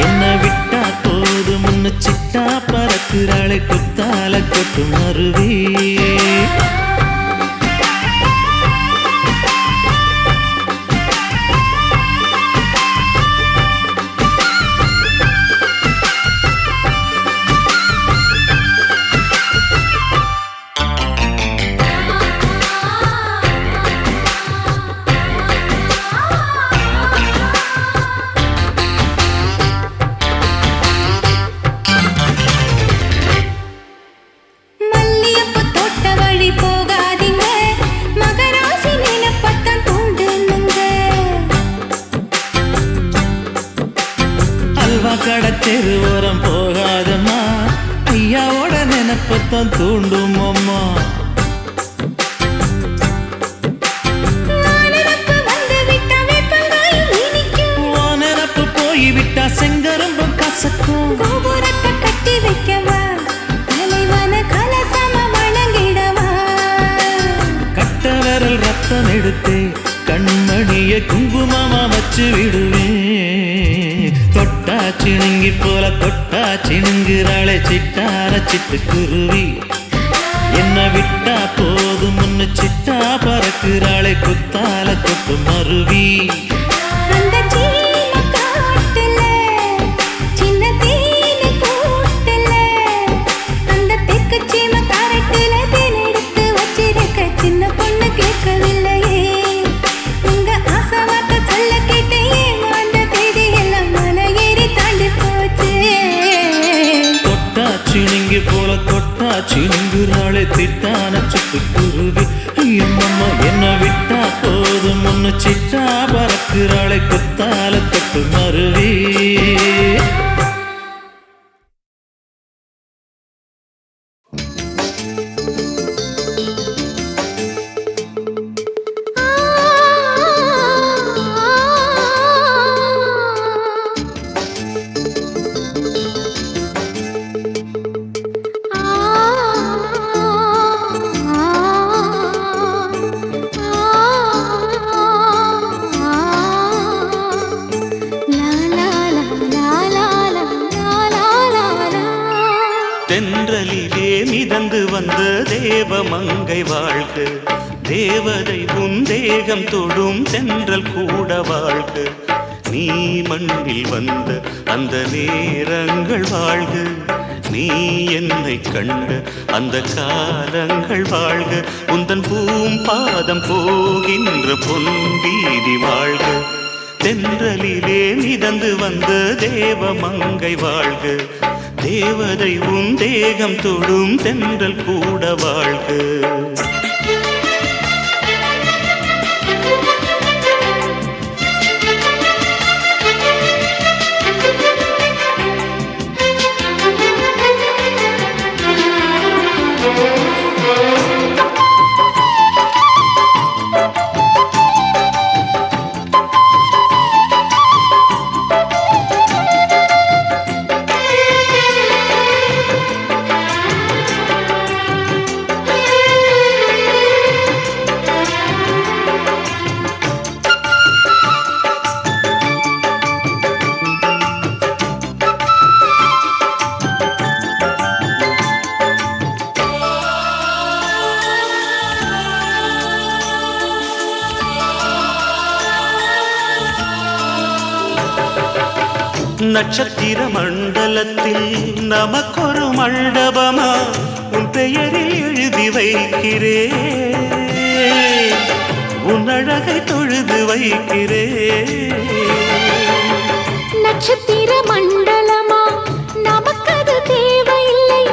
என்ன விட்டா போது முன்னு சிட்டா பறக்குறாளே குத்தால கொட்டு மருவி மல்லியப்பூ தோட்ட வழி போகாதீங்க மகராசி நினைப்பத்தான் தூண்டுனுங்க அல்வா கடை தெருவோரம் போகாதம்மா ஐயாவோட நினைப்பத்தான் தூண்டும் அம்மா நினப்பு வந்து விட்டா வேப்பங்காயும் இனிக்கும் ஓ நினப்பு போய்விட்டா செங்கரும்பும் கசக்கும் கோபுரத்தை கட்டி வைக்கவா தலைவன கலசம வணங்கிடவா கட்ட விரல் ரத்தம் எடுத்து கண்மணிய குங்குமமா வச்சு விடுவேன் தொட்டா சிணுங்கி போல தொட்டா சிணுங்குறாளே சிட்டார சிட்டுக்குருவி என்ன விட்டா போதும் முன்னு சிட்டா பறக்குறாளே குத்தால கொட்டு மருவி அந்த சீம காட்டுல சின்ன தேனு கூட்டுல அந்த தெக்கு சீம காரட்டுல தேன் எடுத்து வச்சிருக்க சின்ன பொண்ணு கேட்கவில்லையே உங்க ஆசை வார்த்தை சொல்ல கேட்டேன் அந்த தேதி எல்லாம் மலை ஏறி தாண்டி போச்சு தொட்டா சிணுங்கி போல தொட்டா சிணுங்குறாளே திட்டான சிட்டுக்குருவி ஐயம்மம்மா என்ன விட்டா போதும் முன்னு சிட்டா பறக்குறாளே குத்தால கொட்டு மருவி தென்றலிலே மிதந்து வந்த தேவமங்கை வாழ்க தேவதை உன் தேகம் தொடும் தென்றல் கூட வாழ்க நீ மண்ணில் வந்த அந்த நேரங்கள் வாழ்க நீ என்னை கண்ட அந்த காலங்கள் வாழ்க உந்தன் பூம்பாதம் போகின்ற பொன் வீதி வாழ்க தென்றலிலே மிதந்து வந்த தேவமங்கை வாழ்க தேவதை உன் தேகம் தொடும் தென்றல் கூட வாழ்க நட்சத்திர மண்டலத்தில் நமக்கொரு மண்டபமா உன் பெயரில் எழுதி வைக்கிறேன் உன் அழகை தொழுது வைக்கிறேன் நட்சத்திர மண்டலமா நமக்கது தேவையில்லை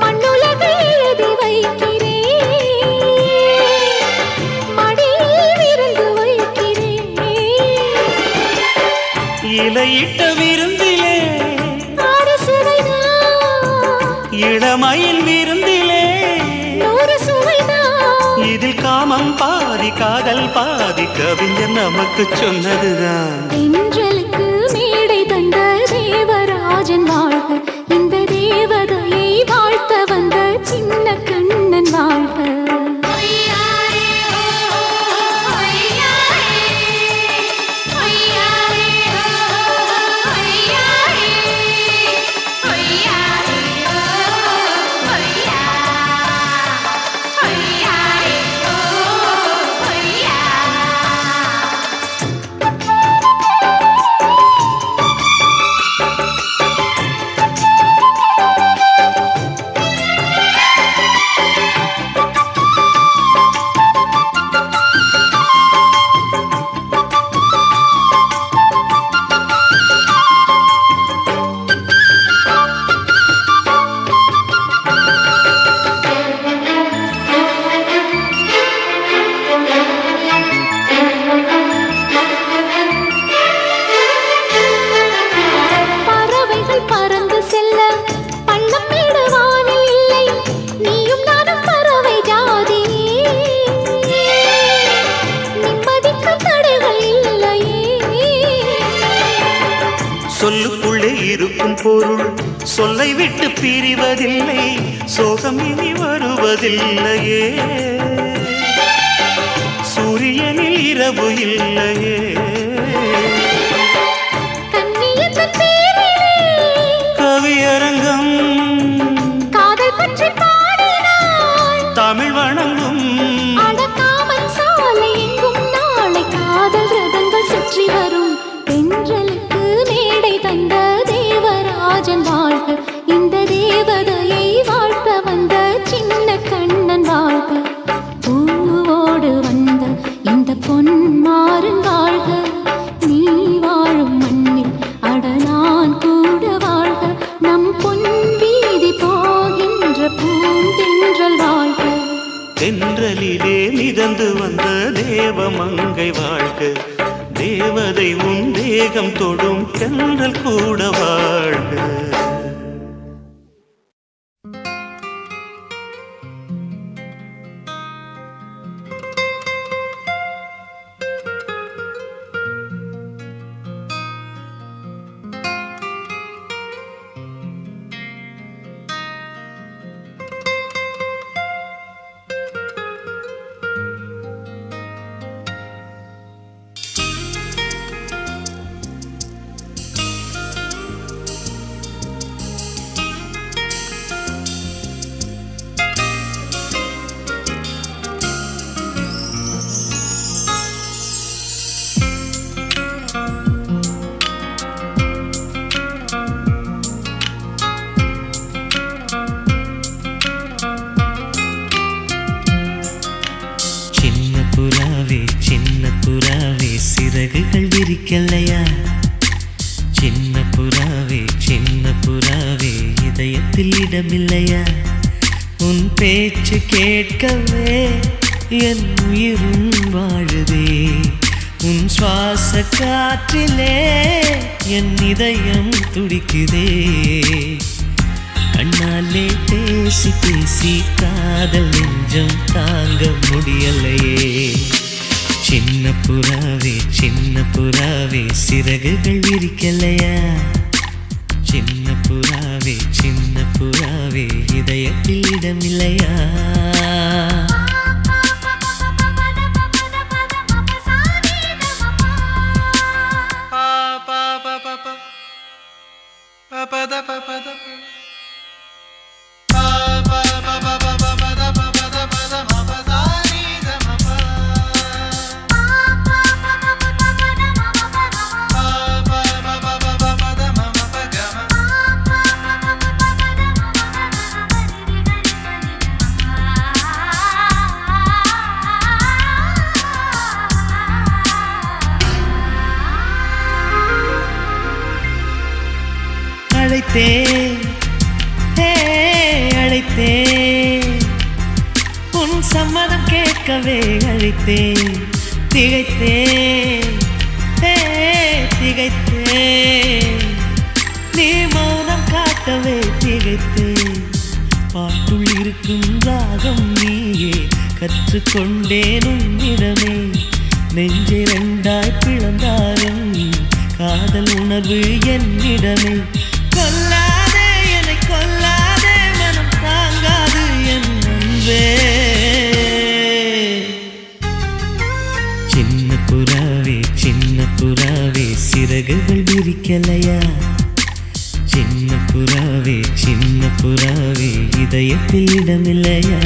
மண்ணுலகை எழுதி வைக்கிறேன் மடியில் விருந்து வைக்கிறேன் இலையிட்ட விருந்திலே ஆறு சுவைதான் இளமயில் விருந்திலே 100 சுவைதான் இதில் காமம் பாதி காதல் பாதி கவிஞர் நமக்கு சொன்னதுதான் தென்றலுக்கு மேடை தந்த தேவராஜன் வாழ்க இந்த தேவதையை வாழ்த்த வந்த சின்ன கண்ணன் வாழ்க ஒய்யாரே ஓ ஒய்யாரே இருக்கும் பொருள் சொல்லை விட்டு பிரிவதில்லை, சோகம் இனி வருவதில்லையே. சூரியனில் இரவு இல்லையே. கவியரங்கம் காதல் பற்றி பாடினாள், தமிழ் வணங்கும் அடக்காமல் சாலை எங்கும் நாளை காதல் ரதங்கள் சுற்றி வரும். தென்றலுக்கு மேடை தந்த தேவராஜன் வாழ்க, இந்த தேவதையை வாழ்த்த வந்த சின்ன கண்ணன் வாழ்க. பூவோடு வந்த இந்த பொன்மாறன் வாழ்க, நீ வாழும் மண்ணில் அட நான் கூட வாழ்க. நம் பொன் வீதி போகின்ற பூந்தென்றல் வாழ்க. தென்றலிலே மிதந்து வந்த தேவமங்கை வாழ்க, தேவதை உன் தேகம் தொடும் தென்றல் கூட வாழ்க. சிறகுகள் விரிக்கலையா, சின்ன புறாவே இதயத்தில் இடமில்லையா. உன் பேச்சு கேட்கவே என் உயிரும் வாழுதே, உன் சுவாச காற்றிலே என் இதயம் துடிக்குதே. கண்ணாலே பேசி பேசி காதல் நெஞ்சம் தாங்க முடியலையே. சின்ன புறாவே சிறகுகள் விரிக்கலையா, சின்ன புறாவே இதயத்தில் இடமில்லையா. அழைத்தேன் உன் சம்மதம் கேட்கவே அழைத்தேன். திகைத்தேன் நீ மௌனம் காட்டவே திகைத்தேன். பாட்டுள் இருக்கும் ராகம் நீயே கற்றுக்கொண்டேன் உன்னிடமே. நெஞ்சை ரெண்டாய் பிளந்தாலும் காதல் உணர்வு என்னிடமே. கொல்லாதே என்னை கொல்லாதே, மனம் தாங்காது என் அன்பே. சின்ன புறாவே சிறகுகள் விரிக்கலையா, சின்ன புறாவே இதயத்தில் இடமில்லையா.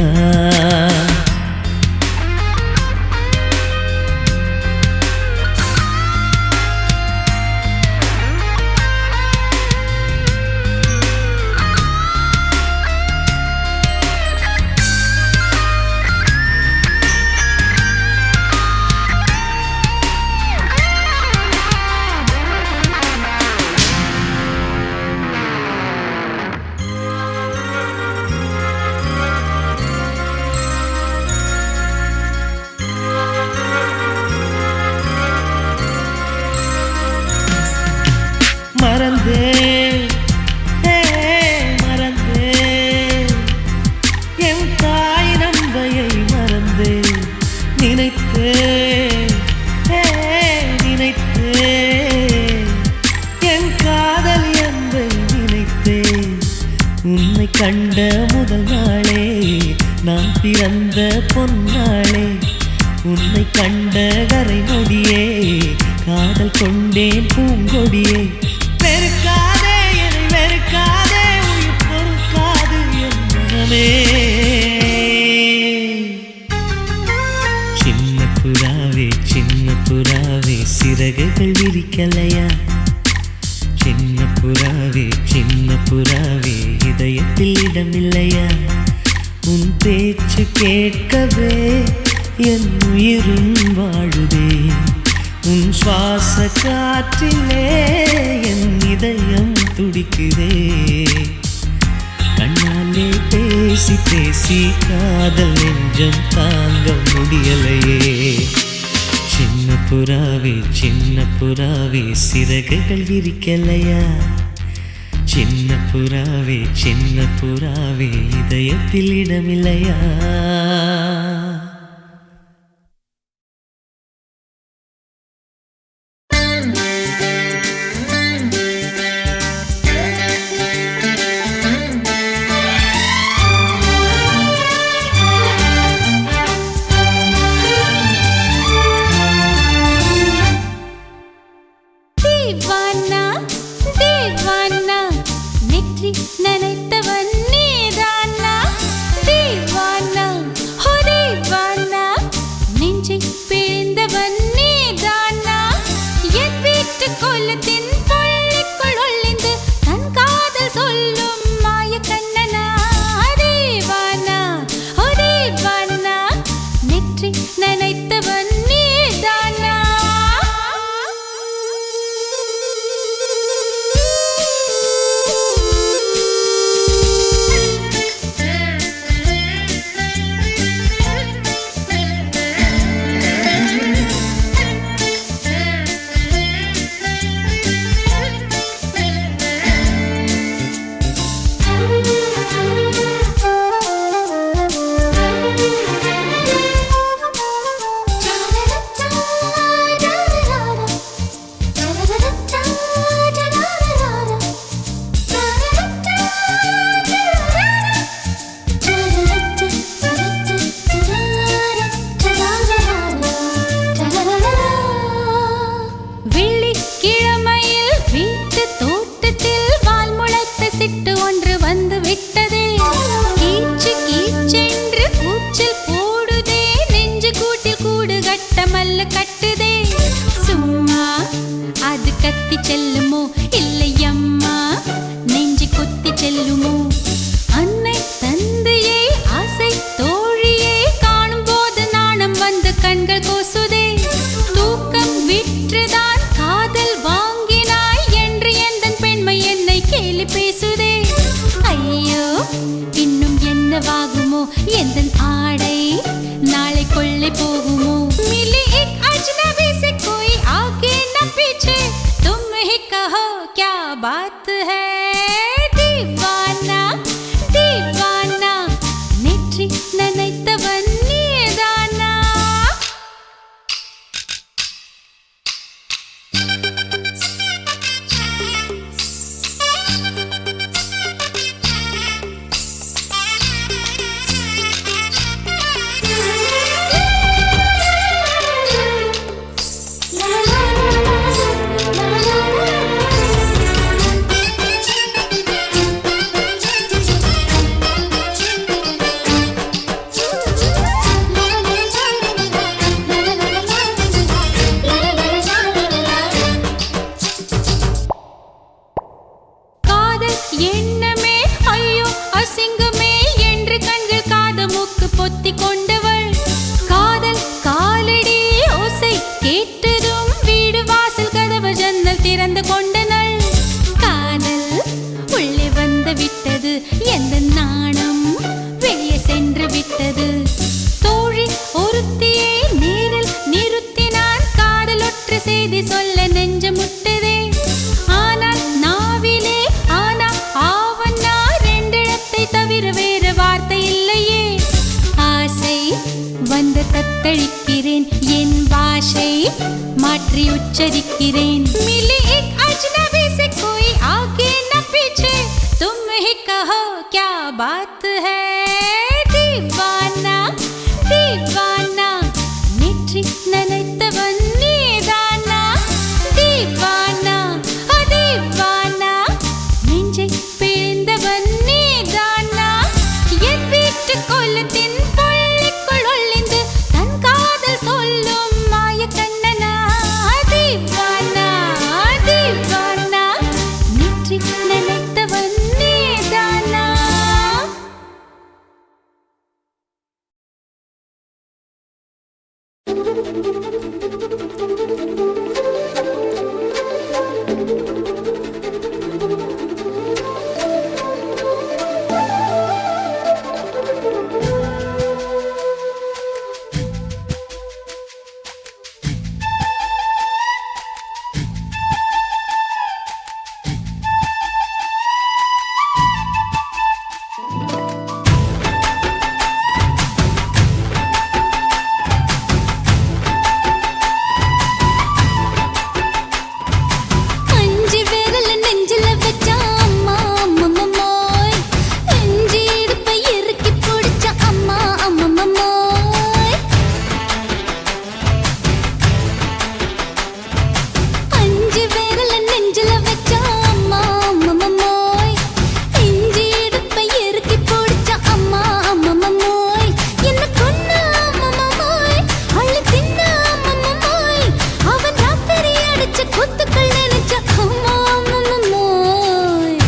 மறந்தேன் என் தாய் நம்பையை மறந்தேன். நினைத்தேன் என் காதல் என்பை கண்ட முதல் நாளே நான் பிறந்த பொன்னாளே உன்னை கண்ட கரை நொடியே காதல் கொண்டேன் பூங்கொடியே வெறுக்காதே என்னை வெறுக்காதே உயிர் பொறுக்காது என் மனமே சின்ன புறாவே சிறகுகள் விரிக்கலையா சின்ன புறாவே இதயத்தில் இடமில்லையா உன் பேச்சு கேட்கவே என் உயிரும் வாழுதே உன் சுவாச காற்றிலே என் இதயம் துடிக்குதே கண்ணாலே பேசி பேசி காதல் நெஞ்சம் தாங்க முடியலையே சின்ன புறாவே சிறகுகள் விரிக்கலையா சின்ன புறாவே இதயத்தில் இடமில்லையா நினைத்தவன் நீதானா தீவானா ஹோ தீவானா நெஞ்சை பிழிந்தவன் நீதானா என் வீட்டு கோலத்தின் பள்ளிக்குள் ஒளிந்து தன் காதல் சொல்லும் மாய கண்ணனா தீவானா ஹோ தீவானா நெற்றி நினைத்தவன் நீதானா செல்லுமோ இல்லையம்மா நெஞ்சு கொத்தி செல்லுமோ அன்னை தந்தையை ஆசை தோழியை காணும் போது நாணம் வந்து கண்கள் கோசுதே தூக்கம் விற்றுதான் காதல் வாங்கினாய் என்று எந்தன் பெண்மை என்னை கேலி பேசுதே ஐயோ இன்னும் என்னவாகுமோ எந்தன் ஆடை நாளை கொள்ளை போகுமோ மிலி एक अजनबी से कोई आगे न पीछे तुम ही कहो क्या बात है दीवाना दीवाना नेற்றி நினைத்தவன் நீதானா எண்ணமே ஐயோ அசிங்கமே என்று கண்கள் காது மூக்கு பொத்தி கொண்டவள் காதல் காலடி ஓசை கேட்டதும் வீடு வாசல் கதவு ஜன்னல் திறந்து கொண்டனள் காதல் உள்ளே வந்து விட்டது எந்த நாணம் வெளியே சென்று விட்டது தோழி ஒருத்தியை நேரில் நிறுத்தினான் காதல் ஒற்று செய்தி சொல்ல நெஞ்சு முட்டதே ஆனால் நாவிலே ஆவன்னா ரெண்டிடத்தை தவிர வேறு வார்த்தை இல்லையே ஆசை வந்து தத்தளிக்கிறேன் என் பாஷை மாற்றி உச்சரிக்கிறேன் मिली एक अजनबी से कोई आगे न पीछे तुम ही कहो क्या बात है दीवाना दीवाना नेற்றி நினைத்தவன் நீதானா दीवाना ओ दीवाना நெஞ்சை பிழிந்தவன் நீதானா என் வீட்டு கொல்லத்தின் பள்ளிக்குள் ஒளிந்து தன் காதல் சொல்லும் மாய கண்ணனா दीवाना दीवाना நேற்றி நினைத்தவன் நீதானா அஞ்சு விரல நெஞ்சில வச்சா அம்மா அம்மம்மோய் நெஞ்சி இடுப்பை இறுக்கி பிடிச்ச அம்மா அம்மம்மோய் அஞ்சு விரல நெஞ்சில வச்சா அம்மா அம்மம்மோய் நெஞ்சி இடுப்பை இறுக்கி பிடிச்ச அம்மா அம்மம்மோய் என்ன கொன்ன அம்மம்மோய் அள்ளி தின்ன அம்மம்மோய் அவன் ராத்திரி அடிச்ச குத்துக்கள் நினைச்ச அம்மா அம்மம்மோய்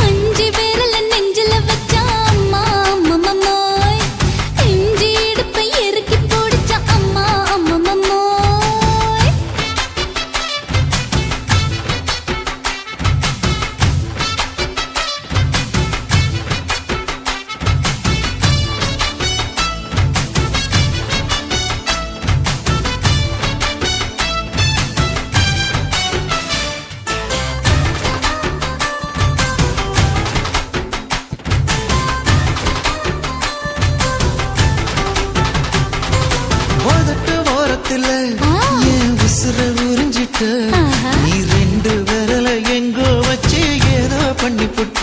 அஞ்சு விரல நெஞ்சில வச்சா அம்மா அம்மம்மோய் நெஞ்சி இடுப்பை இறுக்கி பிடிச்ச அம்மா அம்மம்மோய் உதட்டு ஓரத்துல என் உசுர உறிஞ்சிட்ட நீ ரெண்டு விரல எங்கோ வச்சு ஏதோ பண்ணி புட்ட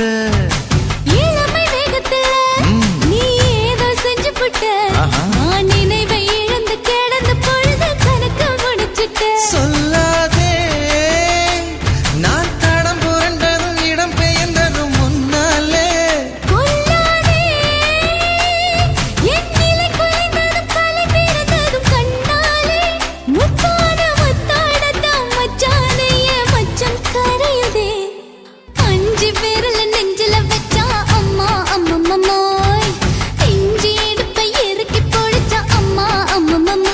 இளமை வேகத்துல நீ ஏதோ செஞ்சு புட்ட ஆஹா. நான் நினைவை இழந்து கிடந்த பொழுது கணக்கு முடிச்சிட்ட சொல்லாதே நான் தடம் புரண்டதும் இடம் பெயர்ந்ததும் முன்னாலே கொல்லாதே என் நிலை குலைந்ததும் கலை பிறந்ததும் கண்ணாலே முத்தான முத்தாடத்தான் மச்சானைய மச்சம் கரையுதே அஞ்சு விரல நெஞ்சில வச்சா அம்மா அம்மம்மோய் இஞ்சி இடுப்பை இறுக்கி பொழிச்ச அம்மா அம்மம்மோய்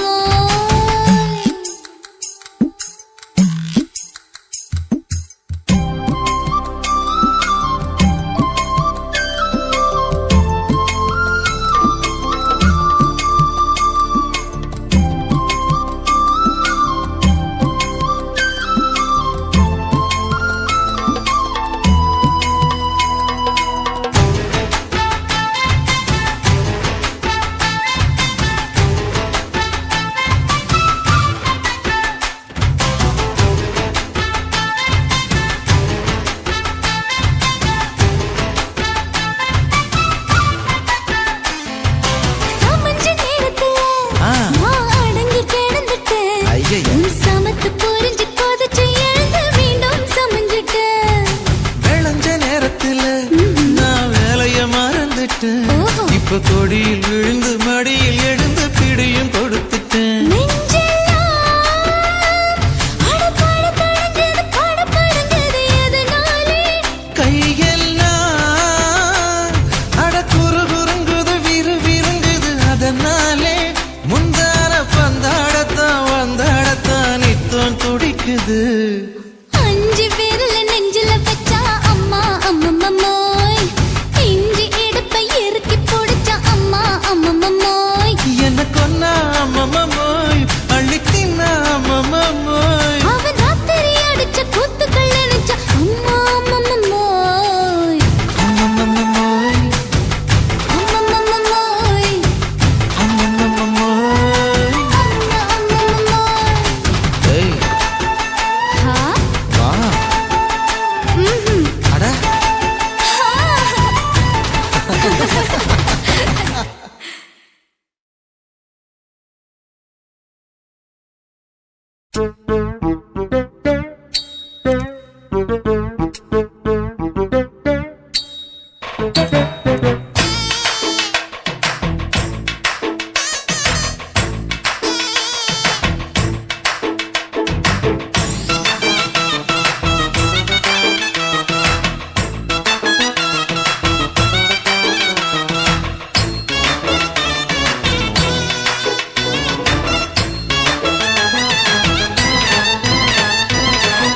சமஞ்ச நேரத்துல ஆ. நான் அடங்கி கிடந்துட்டேன் ஐயைய. உன் சமத்து புரிஞ்சு கொதிச்சு எழுந்து மீண்டும் சமஞ்சிட்டேன் விளைஞ்ச நேரத்துல நான் வேலைய மறந்துட்டேன் ஓஹோ. இப்ப கொடியில் விழுந்து மடியில் எழுந்து பிடியும் கொடுத்துட்டேன் நெஞ்செல்லாம் அடப்பட தடஞ்சது படபடங்குது எதனாலே கையெல்லாம் அட குறு குறுங்குது விறு விருங்குது அதனாலே முந்தான பந்தாடத்தான் வந்தாடத்தான் நித்தம் துடிக்குது அஞ்சு விரல நெஞ்சில வச்சா அம்மா அம்மம்மோய் இஞ்சி இடுப்பை இறுக்கி பிடிச்ச அம்மா அம்மம்மோய்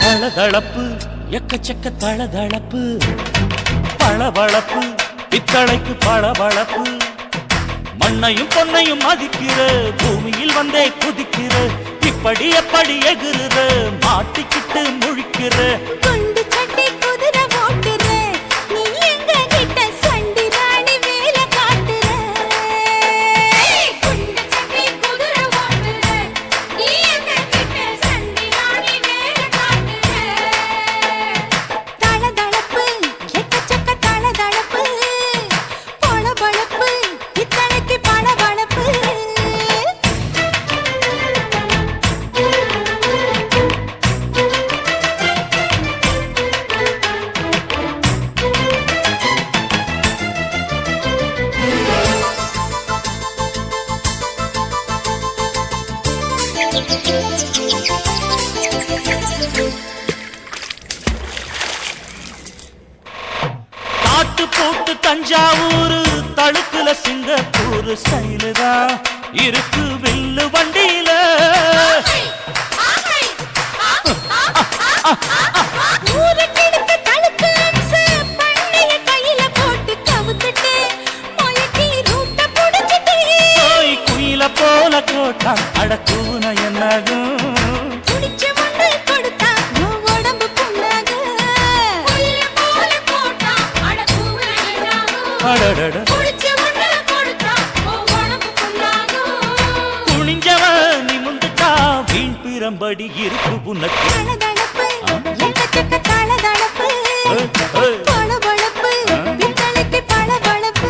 தளதளப்பு எக்கச்சக்க தளதளப்பு பளபளப்பு பித்தளைக்கு பளபளப்பு மண்ணையும் பொன்னையும் மதிக்கிற பூமியில் வந்தே குதிக்கிற இப்படி எப்படி எகுற மாட்டிக்கிட்டு முழிக்கிற குண்டு சட்டை குதிரை ஓட்டுற நீ எங்க கிட்ட சண்டி ராணி வேலை காட்டுற குண்டு சட்டை குதிரை ஓட்டுற நீ எங்க கிட்ட சண்டி ராணி வேலை காட்டுற தளதளப்பு எக்கச்சக்க தளதளப்பு பளபளப்பு இத்தனைக்கு பளபளப்பு காட்டு போட்டு தஞ்சாவூர் தழுக்குல சிங்கப்பூர் ஸ்டைலுதா இருக்கு வில்லு வண்டியில ஊருக்கெடுக்க தழுக்கு அம்ச பண்ணைய கையில போட்டு கவுத்துட்டு மயக்கி ரூட்ட புடிச்சிட்டு போய் குயில போல கோட்டா அடக்கூன என்னாகும் குடிச்ச மண்ணு கொடுத்தா உன் உடம்பு புண்ணாகும் குயில போல போட்டா அட கூவுற என்னாகும் அடடட குடிச்ச மண்ணை கொடுத்தா உன் உடம்பு புண்ணாகும் துணிஞ்சவன் நிமிந்துட்டா வீண் பிரம்படி இருக்கு உனக்கு தளதளப்பு எக்கச்சக்க தளதளப்பு பளபளப்பு இத்தனைக்கு பளபளப்பு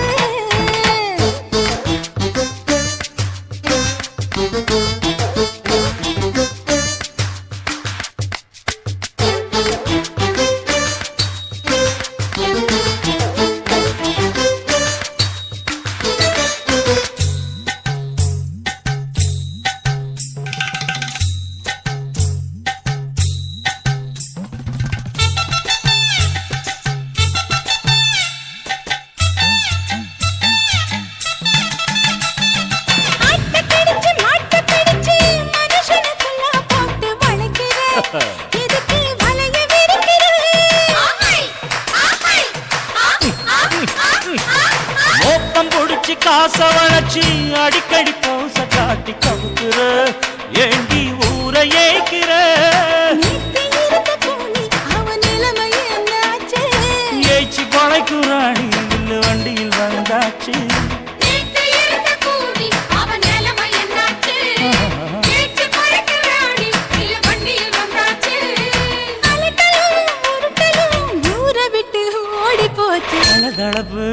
ஆட்ட கடிச்சு மாட்ட கடிச்சு மனுஷனுக்கெல்லாம் போட்டு வளைக்கிற எதுக்கு வலைய விரிக்கிற மோப்பம் பொடிச்சு காச வளைச்சு அடிக்கடி போச காட்டி கவுக்குற ஏண்டி ஊரை ஏய்க்கிற நேத்து இருந்த கூலி அவன் நிலைமை என்னாச்சு ஏய்ச்சி பழைக்குறாடி இல்ல வண்டியில் வந்தாச்சு நேத்து இருந்த கூலி அவன் நிலைமை என்னாச்சு ஏச்சு பறக்கிறாடி இல்ல வண்டியில் வந்தாச்சு அலட்டலும் உருட்டலும் ஊரை விட்டு ஓடி போச்சு தளதளப்பு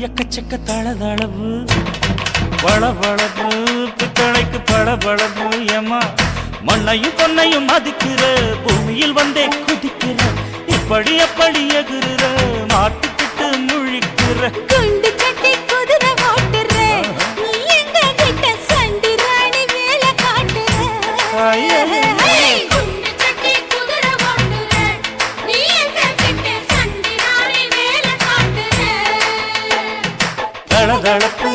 எக்கச்சக்க தளதளப்பு பளபளப்பு பித்தளைக்கு பளபளப்பு ஏமா மண்ணையும் பொன்னையும் மதிக்கிற பூமியில் வந்தே குதிக்கிற இப்படி எப்படி எகுற மாட்டிக்கிட்டு முழிக்கிற குண்டு சட்டை குதிரை ஓட்டுற நீ எங்க கிட்ட சண்டி ராணி வேலை காட்டுற குண்டு சட்டி குதிரை ஓட்டுற நீ எங்க கிட்ட சண்டி ராணி வேலை காட்டுற தளதளப்பு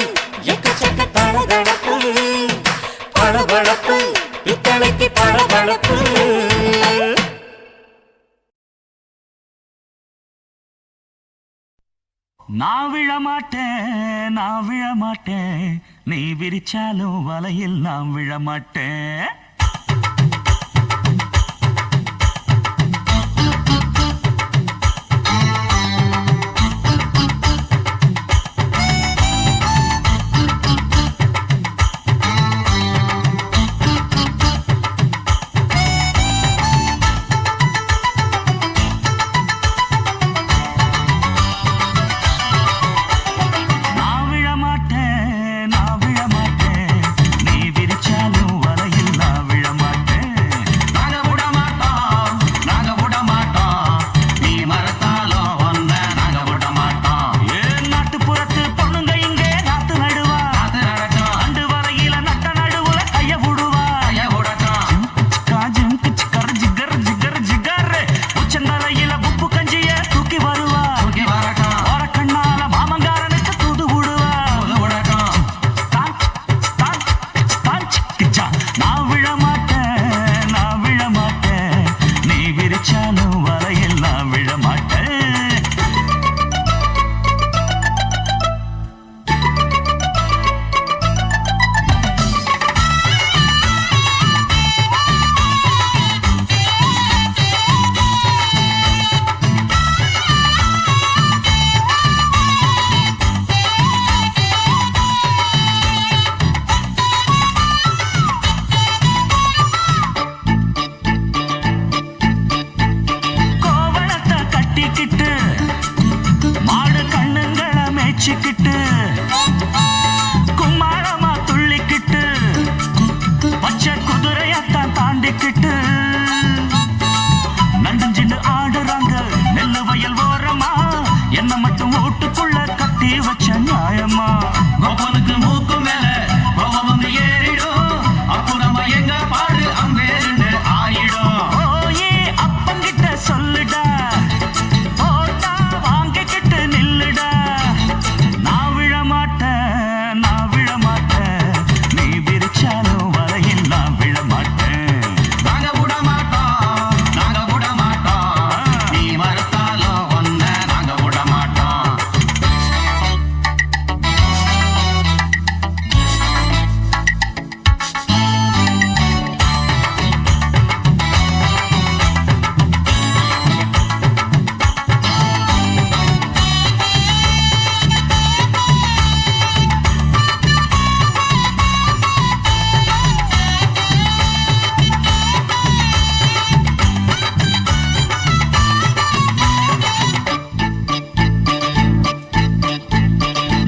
எக்கச்சக்க தளதளப்பு பளபளப்பு பித்தளைக்கு பளபளப்பு நான் விழமாட்டேன் நான் விழமாட்டேன் நீ விரிச்சாலும் வலையில் நான் விழமாட்டேன் நான் விழமாட்டேன் நீ விரிச்சாலும் வலையில் நான் துள்ளிக்கிட்டு மாடு கண்ணுங்களை மேய்ச்சிக்கிட்டு கும்மாளமா துள்ளிக்கிட்டு பச்சை குதிரையத்தான் தாண்டிக்கிட்டு நடுஞ்சின்னு ஆடுறாங்க நெல்லு வயல் ஓரமா என்ன மட்டும் ஓட்டுக்குள்ள கட்டி வச்ச நியாயமா கோபனுக்கு மூக்கு மேல கோபம் வந்து ஏறிடும் அப்புறமா எங்க பாடு அம்பேருன்னு ஆயிடும் ஓயே அப்பங்கிட்ட சொல்லுடா ஓட்டா வாங்கிக்கிட்டு நில்லுடா நான் விழ மாட்டேன் நீ விரிச்சாலும் வரையில் நான் விழ மாட்டேன் நாங்க விட மாட்டோம் நீ மறுத்தாலும் ஒன்ன நாங்க விட மாட்டோம்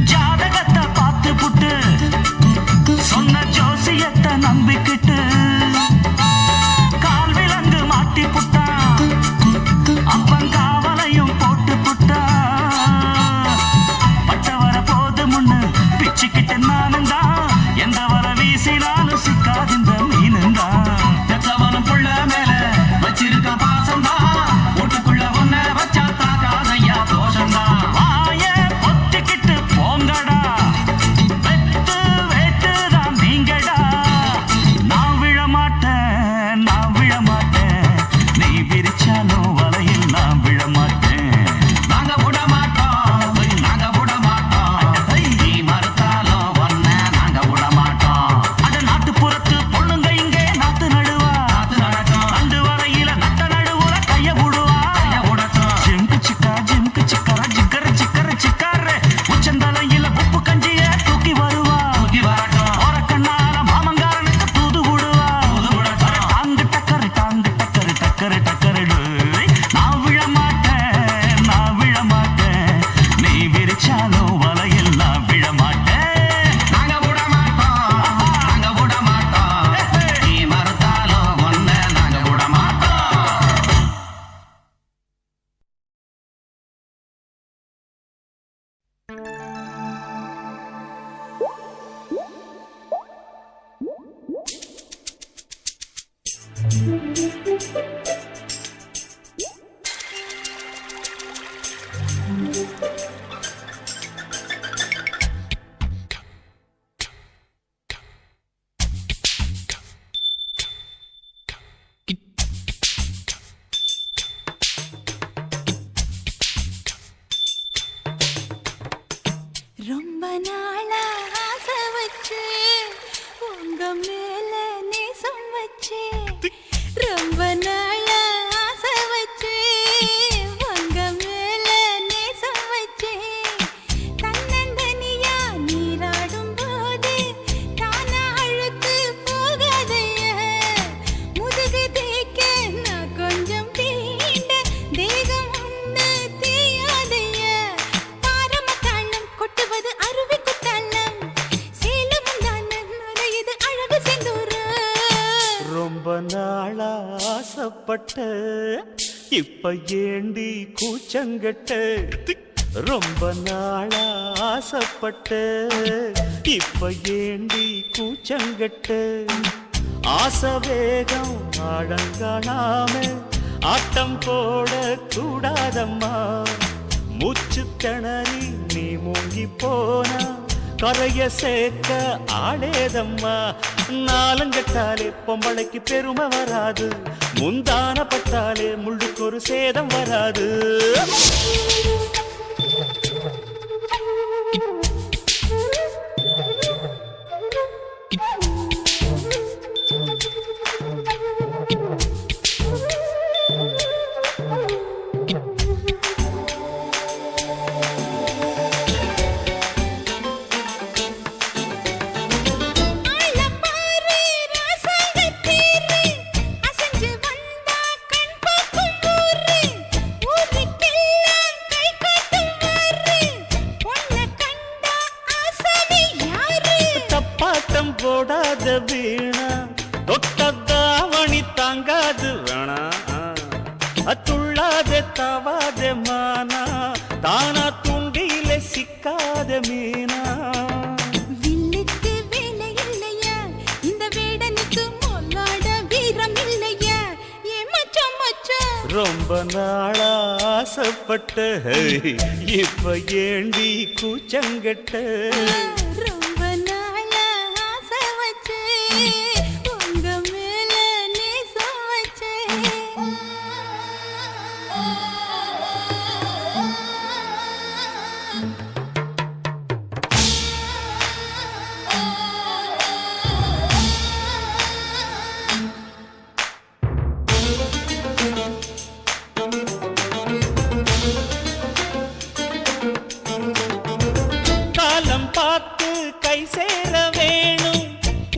ஜாதகத்தை பார்த்து புட்டு சொன்ன ஜோசியத்தை நம்பிக்கிட்டு கால் விலங்கு மாட்டி புட்டான் அப்பன் காவலையும் போட்டு புட்டான் பட்ட வர போது முன்னு பிச்சுக்கிட்டு நானும் தான் எந்த வர வீசினாலும் சிக்காதிந்த மீனும் தான் பெத்தவனும் புள்ள மேல வச்சிருக்க பாசம் தான் வீட்டுக்குள்ள ஒன்ன வச்சா தாக்காதையா தோஷம் தான் வாய பொத்திக்கிட்டு போங்கடா வெத்து வேட்டுதான் நீங்கடா நான் விழ மாட்டேன் நீ விரிச்சாலும் வலையில் நான் விழ மாட்டேன் நாங்க விட மாட்டோம் நீ மறுத்தாலும் ஒன்ன நாங்க விட மாட்டோம் அட நாட்டுப்புறத்து பொண்ணுங்க இங்கே நாத்து நடுவா அண்டு வரையில நட்ட நடுவுல கைய விடுவா ஜிம்கு சிக்கா ஜிக்கர சிக்காரு உச்சந்தலையில உப்பு கஞ்சிய தூக்கி வருவா ஓரக்கண்ணால மாமங்காரனுக்கு தூது விடுவா டாங்கு டக்கரு நான் விழ மாட்டேன் நீ விரிச்சாலும் வலையில் நான் விழ மாட்டேன் நாங்க விட மாட்டோம் நீ மறுத்தாலும் ஒன்ன நாங்க விட மாட்டோம் ரொம்ப நாளா ஆசை வச்சு உங்க மேல நேசம் வச்சு ரொம்ப நாளா ஆசை வச்சு உங்க மேல நேசம் வச்சு தன்னந்தனியா நீராடும் போது தானா அழுத்து போகாதைய முதுகு தேய்க்க நான் கொஞ்சம் தீண்ட தேகம் ஒண்ணு தீயாதைய பாரமத்தாளம் கொட்டுவது அருவி குத்தாளம் சேலம் நுழையுது அழகு செந்தூரம் ரொம்ப நாளா ஆசைப்பட்ட இப்ப ஏண்டி கூச்சங்கட்ட ரொம்ப நாளா ஆசைப்பட்ட இப்ப ஏண்டி கூச்சங்கட்ட ஆசை வேகம் ஆழங்காணாம ஆட்டம் போட கூடாதம்மா மூச்சு திணறி நீ மூங்கி போனா கரைய சேர்க்க ஆளேதம்மா நாலங்கட்டாலே பொம்பளைக்கு பெருமை வராது முந்தான பட்டாலே முள்ளுக்கு ஒரு சேதம் வராது அசஞ்சு வந்தா கண் பார்க்கும் ஊரு வீணா தொட்டதாவணி தாங்காது வேணா துள்ளாத தவாத மானா தானா துண்டியில சிக்காத மீனா வில்லுக்கு வேலை இல்லையா இந்த வேடனுக்கு மொல்லாட வீரம் இல்லையா ஏ மச்சான் மச்சான் ரொம்ப நாளா ஆசைப்பட்ட இப்ப ஏண்டி கூச்சங்கட்ட ரொம்ப நாளா ஆசை வச்சு உங்க மேல நேசம் வச்சு காலம் பார்த்து கை சேர வேணும்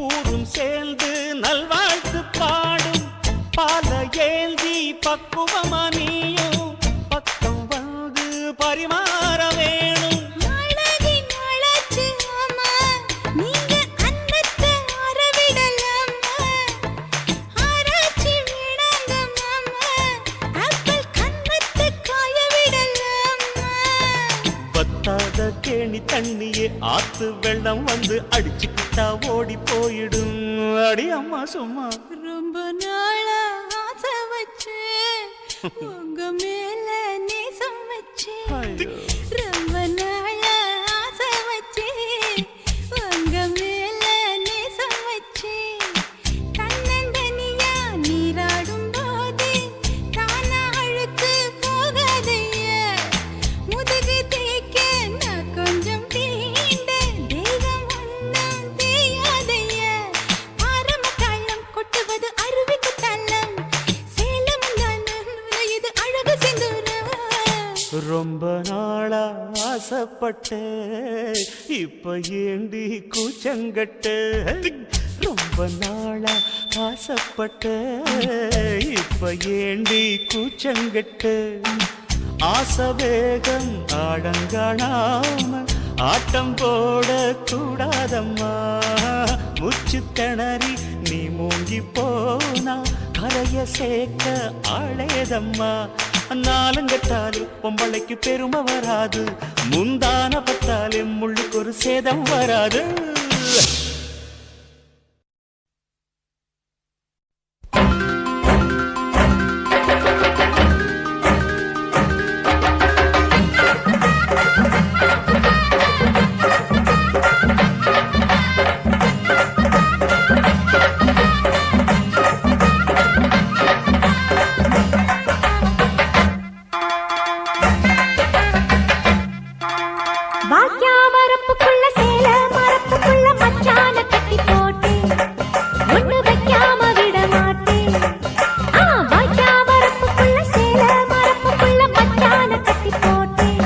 ஊரும் சேர்ந்து நல்வாழ்த்து பாடும் பால ஏந்தி பக்குவமா நீயும் பக்கம் வந்து பரிமாற வேணும் நாளாகி நாளாச்சு ஆமா நீங்க அன்னத்தை அறவிடலாமா ஆராய்ச்சி வேணாங்க மாமா ஆப்பிள் கண்ணத்தை காய விடலாமா பத்தாத கேணி தண்ணியே ஆத்து வெள்ளம் வந்து அடிச்சுக்கிட்டா ஓடி போயிடும் அடி அம்மா சும்மா ரொம்ப நாளா ஆசை வச்சு உங்க மேல நேசம் வச்சு ரொம்ப நாளா ஆசை வச்சு உங்க மேல நேசம் வச்சு தன்னந்தனியா நீராடும் போது தானா அழுத்து போகாதையா முதுகு தேய்க்க நான் கொஞ்சம் தீண்ட தெய்வம் ஒன்றும் தேயாதையா ஆரம்ப தாளம் கொட்டுவது அருவிக்கு தள்ளம் சேலம் இது அழகு செந்தூரம் ரொம்ப நாளா ஆசைப்பட்ட இப்ப ஏண்டி கூச்சங்கட்ட ரொம்ப நாளா ஆசைப்பட்ட இப்ப ஏண்டி கூச்சங்கட்ட ஆசை வேகம் ஆடங்காணாம ஆட்டம் போட கூடாதம்மா முச்சு திணறி நீ மூங்கி போனா கரைய சேர்க்க ஆளேதம்மா நாலுங்கட்டாலே பொம்பளைக்கு பெருமை வராது முந்தான பட்டாலே முள்ளுக்கு ஒரு சேதம் வராது வாக்கியா மரப்புக்குள்ள சேல மரப்புக்குள்ள மச்சான கட்டி போட்டேன் ஒண்ணு வைக்காம விட மாட்டேன் வாக்கியா மரப்புக்குள்ள சேல மரப்புக்குள்ள மச்சான கட்டி போட்டேன்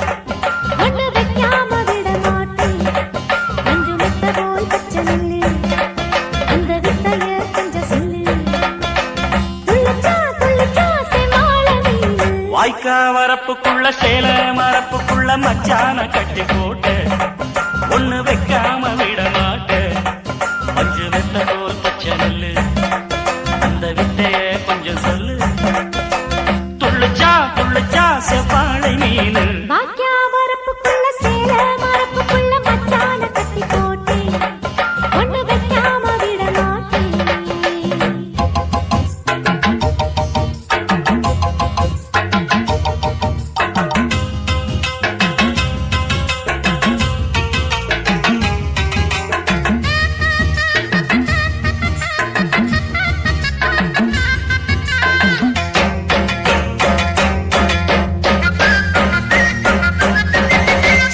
ஒண்ணு வைக்காம விட மாட்டேன் கொஞ்சம் வித்த போல் பச்சை நெல்லு அந்த வித்தைய கொஞ்சம் சொல்லு துள்ளிச்சா செமாள மீனு வாய்க்கா வரப்புக்குள்ள சேல மரப்புக்குள்ள மச்சான கட்டி போட்டு ஒண்ணு வைக்காம விட மாட்டேன் அஞ்சு வெத்த போல் பச்சை நெல்லு அந்த வித்தைய கொஞ்சம் சொல்லு துள்ளுச்சா செவ்வாழை மீனு வாக்கியா மரப்புக்குள்ள சேல மரப்புக்குள்ள மச்சான கட்டி போட்டேன் ஒண்ணு வைக்காம விட மாட்டேன்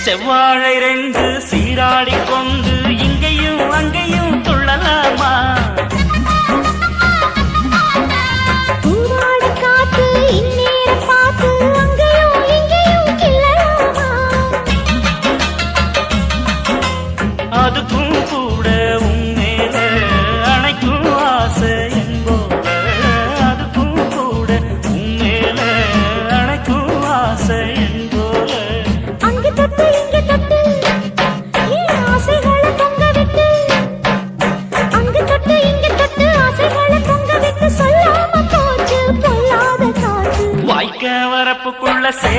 செவ்வாழை ரெண்டு சீராடி கொண்டு இங்கேயும் அங்கேயும் துள்ளலாமா பூவாட காத்து இந்நேரம் பார்த்து அங்கேயும் இங்கேயும் கிள்ளலாமா அதுக்கும் கூட உண்மையில அணைக்கும் ஆசை என்போல அதுக்கும் கூட உண்மையில அணைக்கும் ஆசை என்போல அங்க தொட்டு இங்க தொட்டு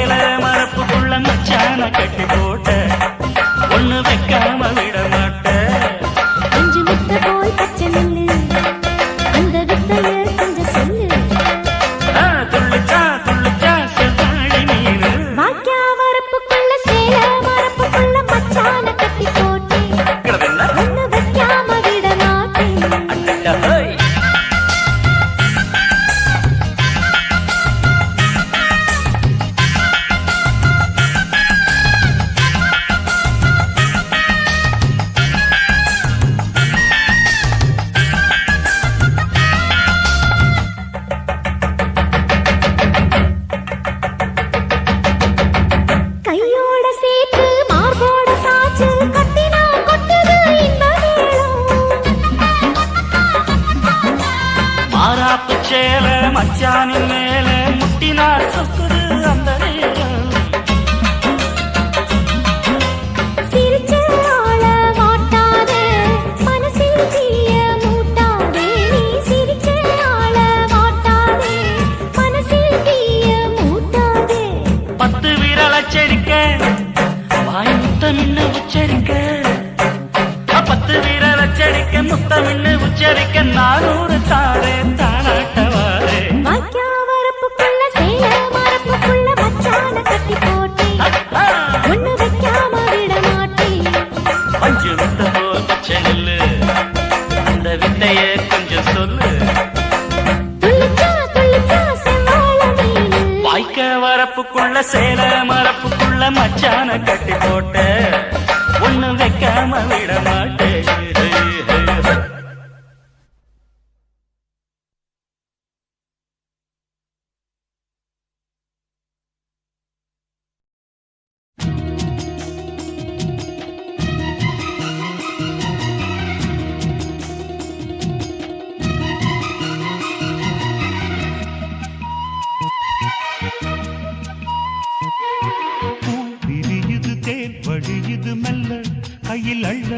சேலை மரப்புக்குள்ள மச்சான கட்டி போட்ட ஒண்ணு வைக்காம விட மாட்டேன் அஞ்சு முட்டை போல் பச்சை நெல்லு அந்த வித்தைய கொஞ்சம் சொல்லு துள்ளுச்சா செவ்வாழை மீனு வாக்கியா வரப்புக்குள்ள சேல மரப்புக்குள்ள மச்சான கட்டி போட்டு ஒண்ணு வைக்காம விட மாட்டேன் கையோட சேர்த்து மார்போட சாச்சு கட்டினா கொட்டுது இந்த மாறாப்பு சேல மச்சானின் மேல முட்டினா சொக்குது அந்த நேரம் சிரிச்ச ஆள மாட்டாதே மனசில் தீய மூட்டாதே நீ சிரிச்ச ஆள மாட்டாதே மனசில் தீய மூட்டாதே 10 விரல் அச்சரிக்க வாய் முத்தமின்னு உச்சரிக்க 10 விரல் அச்சரிக்க முத்தமின்னு உச்சரிக்க 400 தாரே தானாட்டவாரே வாக்கியா வரப்புக்குள்ள சேல மரப்புக்குள்ள மச்சான கட்டி போட்டே ஒண்ணு வைக்காம விட மாட்டேன் பஞ்சு விட்ட போல் பச்சை நெல்லு அந்த வித்தைய கொஞ்சம் சொல்லு துள்ளிச்சா செவ்வாழை மீனு வாய்க்க வரப்புக்குள்ள சேல மரப்புக்குள்ள மச்சான கட்டி போட்ட ஒண்ணு வைக்காம விட மாட்டேன் பூ விரியுது தேன் வழியுது மெல்ல கையில் அள்ள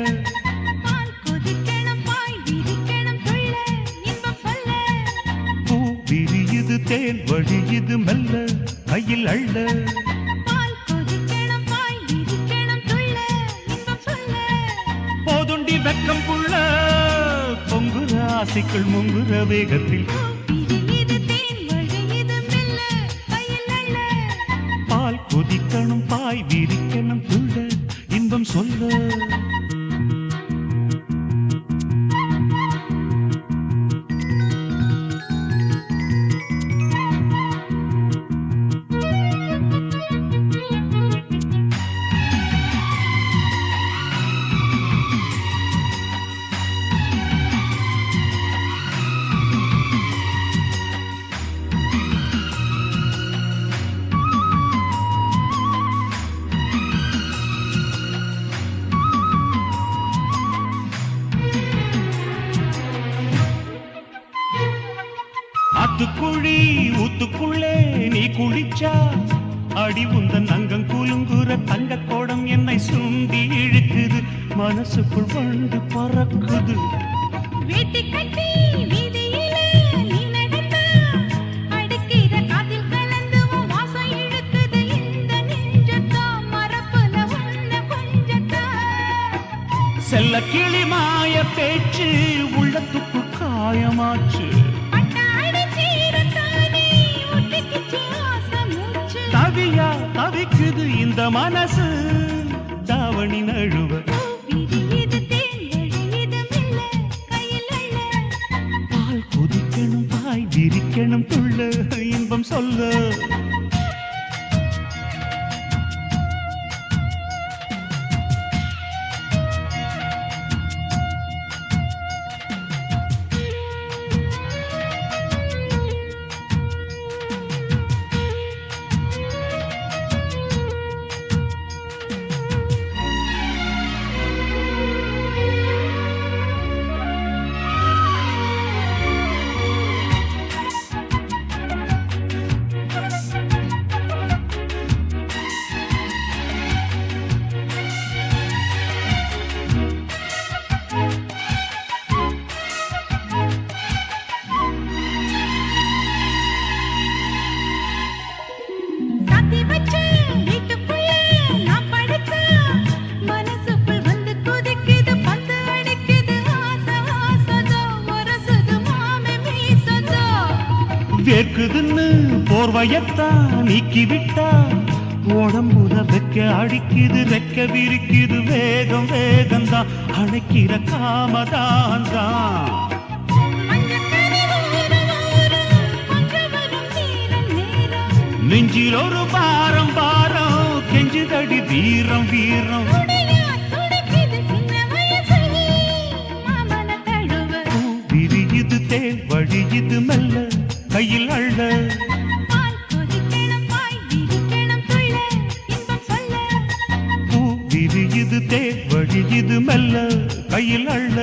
பூ விரியுது தேன் வழியுது மெல்ல கையில் அள்ள போதுண்டி வெக்கம் புள்ள பொங்குற ஆசைக்குள் முங்குற வேகத்தில் பால் கொதிக்கணும் பாய் விரிக்கணும் துள்ள இன்பம் சொல்ல ஆத்துக்குழி ஊத்துக்குள்ளே நீ குளிச்சா அடி உந்தன் அங்கம் குலுங்குற தங்க கோடம் என்னை சுண்டி இழுக்குது மனசுக்குள் வந்து பறக்குது வேட்டி கட்டி வீதியிலே நீ நடந்தா அடிக்கிற காதில் கலந்து உன் வாசம் இழுக்குது இந்த நெஞ்சத்தா மரப்புல உன்ன கொஞ்சத்தா செல்ல கிளி மாய பேச்சு உள்ளத்துக்குள் காயமாச்சு பட்டாடி சீரத்தானே ஒட்டிக்கிச்சு ஆசை மூச்சு தவியா தவிக்குது இந்த மனசு தாவணி நழுவ விரியுது தேன் வழியுது மெல்ல கையில் அள்ள பால் கொதிக்கணும் பாய் விரிக்கணும் துள்ள இன்பம் சொல்ல வேக்குதுன்னு போர்வையத்தான் நீக்கி விட்டா உடம்புல வெக்க அடிக்குது ரெக்க விரிக்குது வேகம் வேகம்தான் அணைக்கிற காமதான் தான் நெஞ்சில் ஒரு பாரம் பாரம் கெஞ்சுதடி வீரம் வீரம் விரியுது தேன் வழியுது மெல்ல கையில் அள்ள பூ விரியுது தேன் வழியுது மெல்ல கையில் அள்ள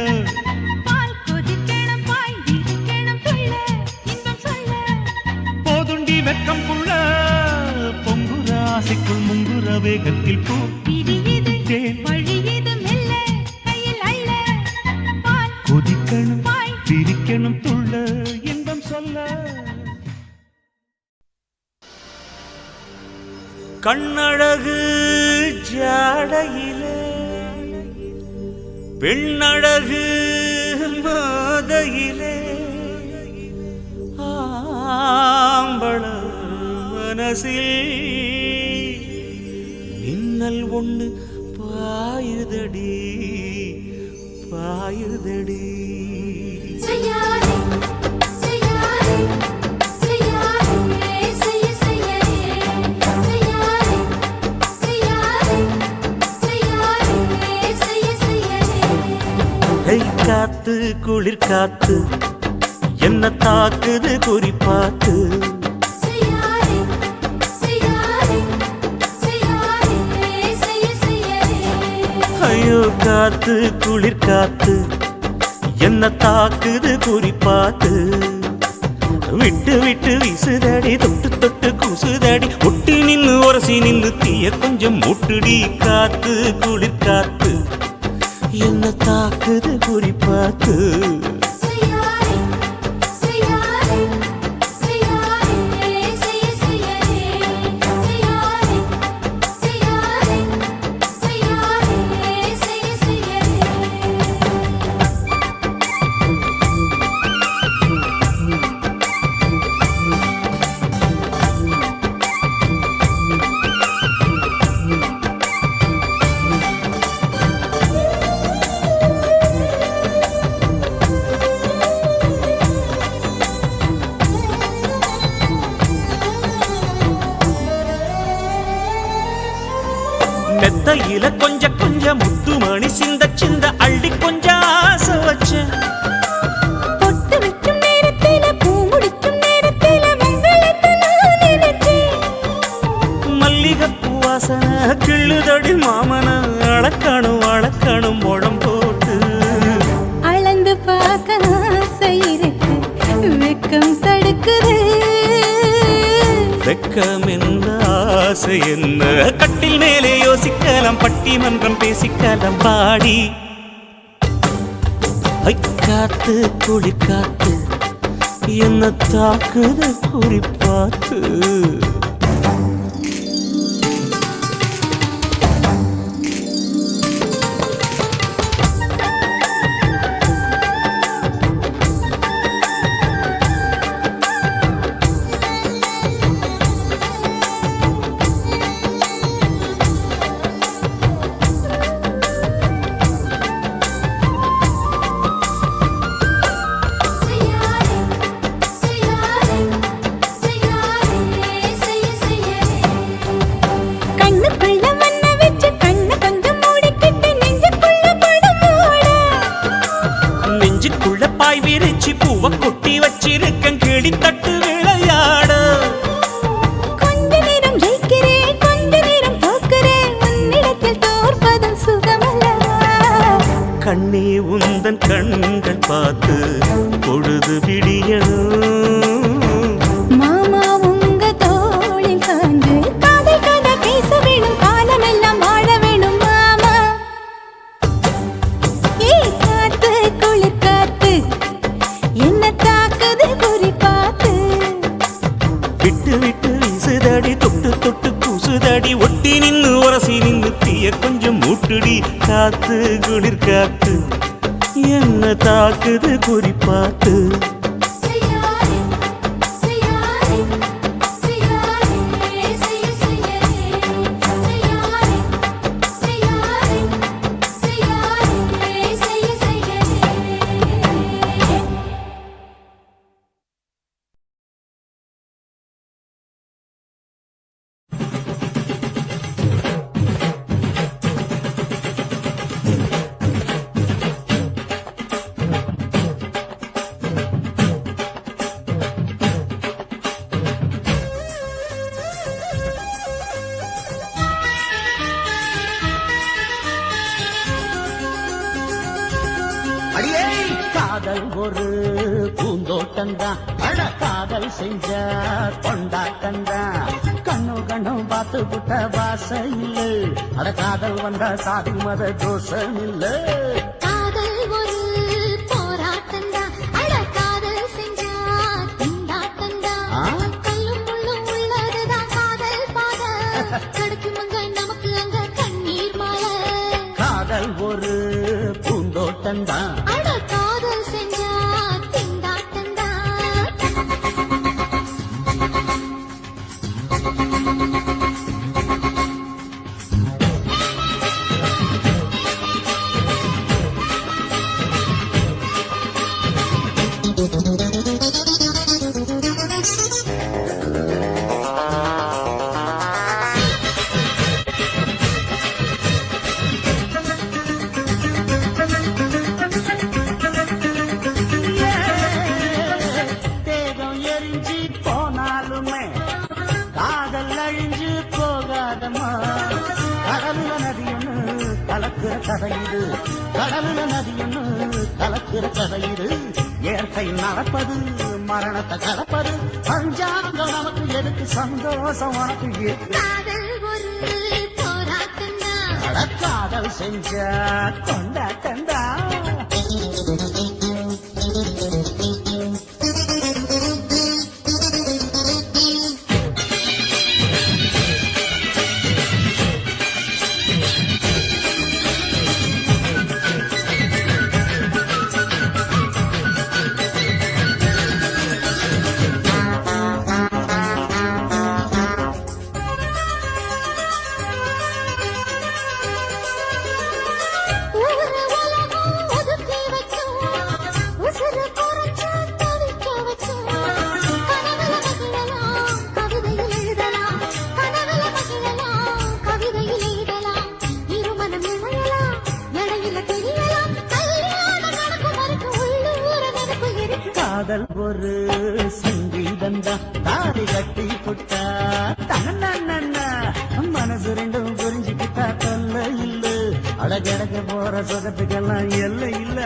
போதுண்டி வெக்கம் புள்ள பொங்குற ஆசைக்குள் முங்குற வேகத்தில் பூ தேன் கொதிக்கணும் பிரிக்கணும் துள்ள இன்பம் சொல்ல கண்ணழகு ஜாடையிலே பெண்ணழகு மாதையிலே ஆம்பள மனசில் மின்னல் ஒண்ணு பாயுதடி பாயுதடி செய்யாதே செய்யாதே செய்யாதே செய்ய செய்யாதே செய்யாதே செய்யாதே செய்யாதே செய்ய செய்யாதே காத்து குளிர் காத்து என்ன தாக்குது குறிப்பாத்து செய்யாதே செய்யாதே செய்யாதே செய்ய செய்யாதே ஐயோ காத்து குளிர் காத்து என்ன தாக்குது குறிப்பாத்து விட்டு விட்டு வீசுதடி தொட்டு தொட்டு கூசுதடி ஒட்டி நின்னு உரசி நின்னு தீய கொஞ்சம் முட்டுடி காத்து குளிர் காத்து என்ன தாக்குது குறிப்பாத்து செய்யாதே செய்யாதே செய்யாதே செய்ய செய்யாதே செய்யாதே செய்யாதே செய்யாதே செய்ய செய்யாதே மெத்தையில கொஞ்ச கொஞ்ச முத்துமணி சிந்த சிந்த அள்ளி கொஞ்சம் ஆசை வச்சேன் பொட்டு வைக்கும் நேரத்தில பூ முடிக்கும் நேரத்தில மங்களத்தை நான் நினைச்சேன் மல்லிகைப்பூ வாசனை கிள்ளுதடி மாமன அளக்கணும் அளக்கணும் முழம் போட்டு அளந்து பார்க்க ஆசை இருக்கு வெக்கம் தடுக்குது வெக்கம் என்ன ஆசை என்ன கட்டில் மேலே யோசிக்கலாம் பட்டிமன்றம் பேசிக்கலாம் பாடி காத்து குளிர் காத்து என்ன தாக்குது குறிப்பாத்து செய்யாதே செய்யாதே செய்யாதே செய்ய செய்யாதே கண்ணுக்குள்ள மண்ண வச்சு கண்ணு கொஞ்சம் மூடிக்கிட்டு நெஞ்சுக்குள்ள படம் மூட நெஞ்சுக்குள்ள பாய் விரிச்சு பூவை கொட்டி வச்சிருக்கேன் கிளி தட்டு விளையாட கொஞ்ச நேரம் ஜெயிக்கிறேன் கொஞ்ச நேரம் தோக்குறேன் உன்னிடத்தில் தோற்பதும் சுகமல்லவா கண்ணே உந்தன் கண்கள் பார்த்து பொழுது விடியணும் மாமா உங்க தோளில் சாஞ்சு காதல் கதை பேச வேணும் காலமெல்லாம் வாழ வேணும் மாமா ஏ காத்து குளிர் காத்து என்ன தாக்குது குறி பார்த்து விட்டு விட்டு வீசுதடி தொட்டு தொட்டு கூசுதடி ஒட்டி நின்னு உரசி நின்னு தீய கொஞ்சம் மூட்டுடி காத்து குளிர் காத்து என்ன தாக்குது குறிப்பாத்து செய்யாதே செய்யாதே காதல் ஒரு பூந்தோட்டந்தான் அட காதல் செஞ்ச கொண்டாட்டந்தான் கண்ணு கண்ணும் பார்த்து புட்ட வாசம் இல்ல அட காதல் வந்தா சாதி மத தோஷம் இல்ல காதல் ஒரு போராட்டந்தா அட காதல் செஞ்சா திண்டாட்டந்தா கல்லும் முள்ளும் உள்ளதுதான் காதல் பாத கிடைக்கும் அங்க நமக்கு அங்க கண்ணீர் மாலை காதல் ஒரு பூந்தோட்டந்தான் அட காதல் செஞ்சா திண்டாட்டந்தா தேகம் எரிஞ்சு போனாலுமே காதல் அழிஞ்சு போகாதம்மா கடலுல நதி ஒண்ணு கலக்கிற கதை இது கடலுல நதி ஒண்ணு கலக்கிற கதை இது இயற்கை நடப்பது மரணத்தை கலப்பது பஞ்சாங்கம் நமக்கு எதுக்கு சந்தோஷம் உனக்கு எதுக்கு காதல் ஒரு போராட்டந்தா அட காதல் செஞ்ச கொண்டாட்டந்தா ஊரு உலகம் ஒதுக்கி வச்சோம் உசுர குறைச்சு தவிக்க வச்சோம் கனவுல மகிழலாம் கவிதையில் எழுதலாம் கனவுல மகிழலாம் கவிதையில் எழுதலாம் இருமனம் இணையலாம் இடையில தெரியலாம் கல்யாணம் நடக்கும் வரைக்கும் உள்ளூர நினைப்பு இருக்கு காதல் ஒரு சங்கீதந்தா தாலி கட்டி புட்டா தன்னா மனசு ரெண்டும் புரிஞ்சுக்கிட்டா தொல்ல இல்ல அடகடக்க போற சுகத்துக்கெல்லாம் எல்லை இல்ல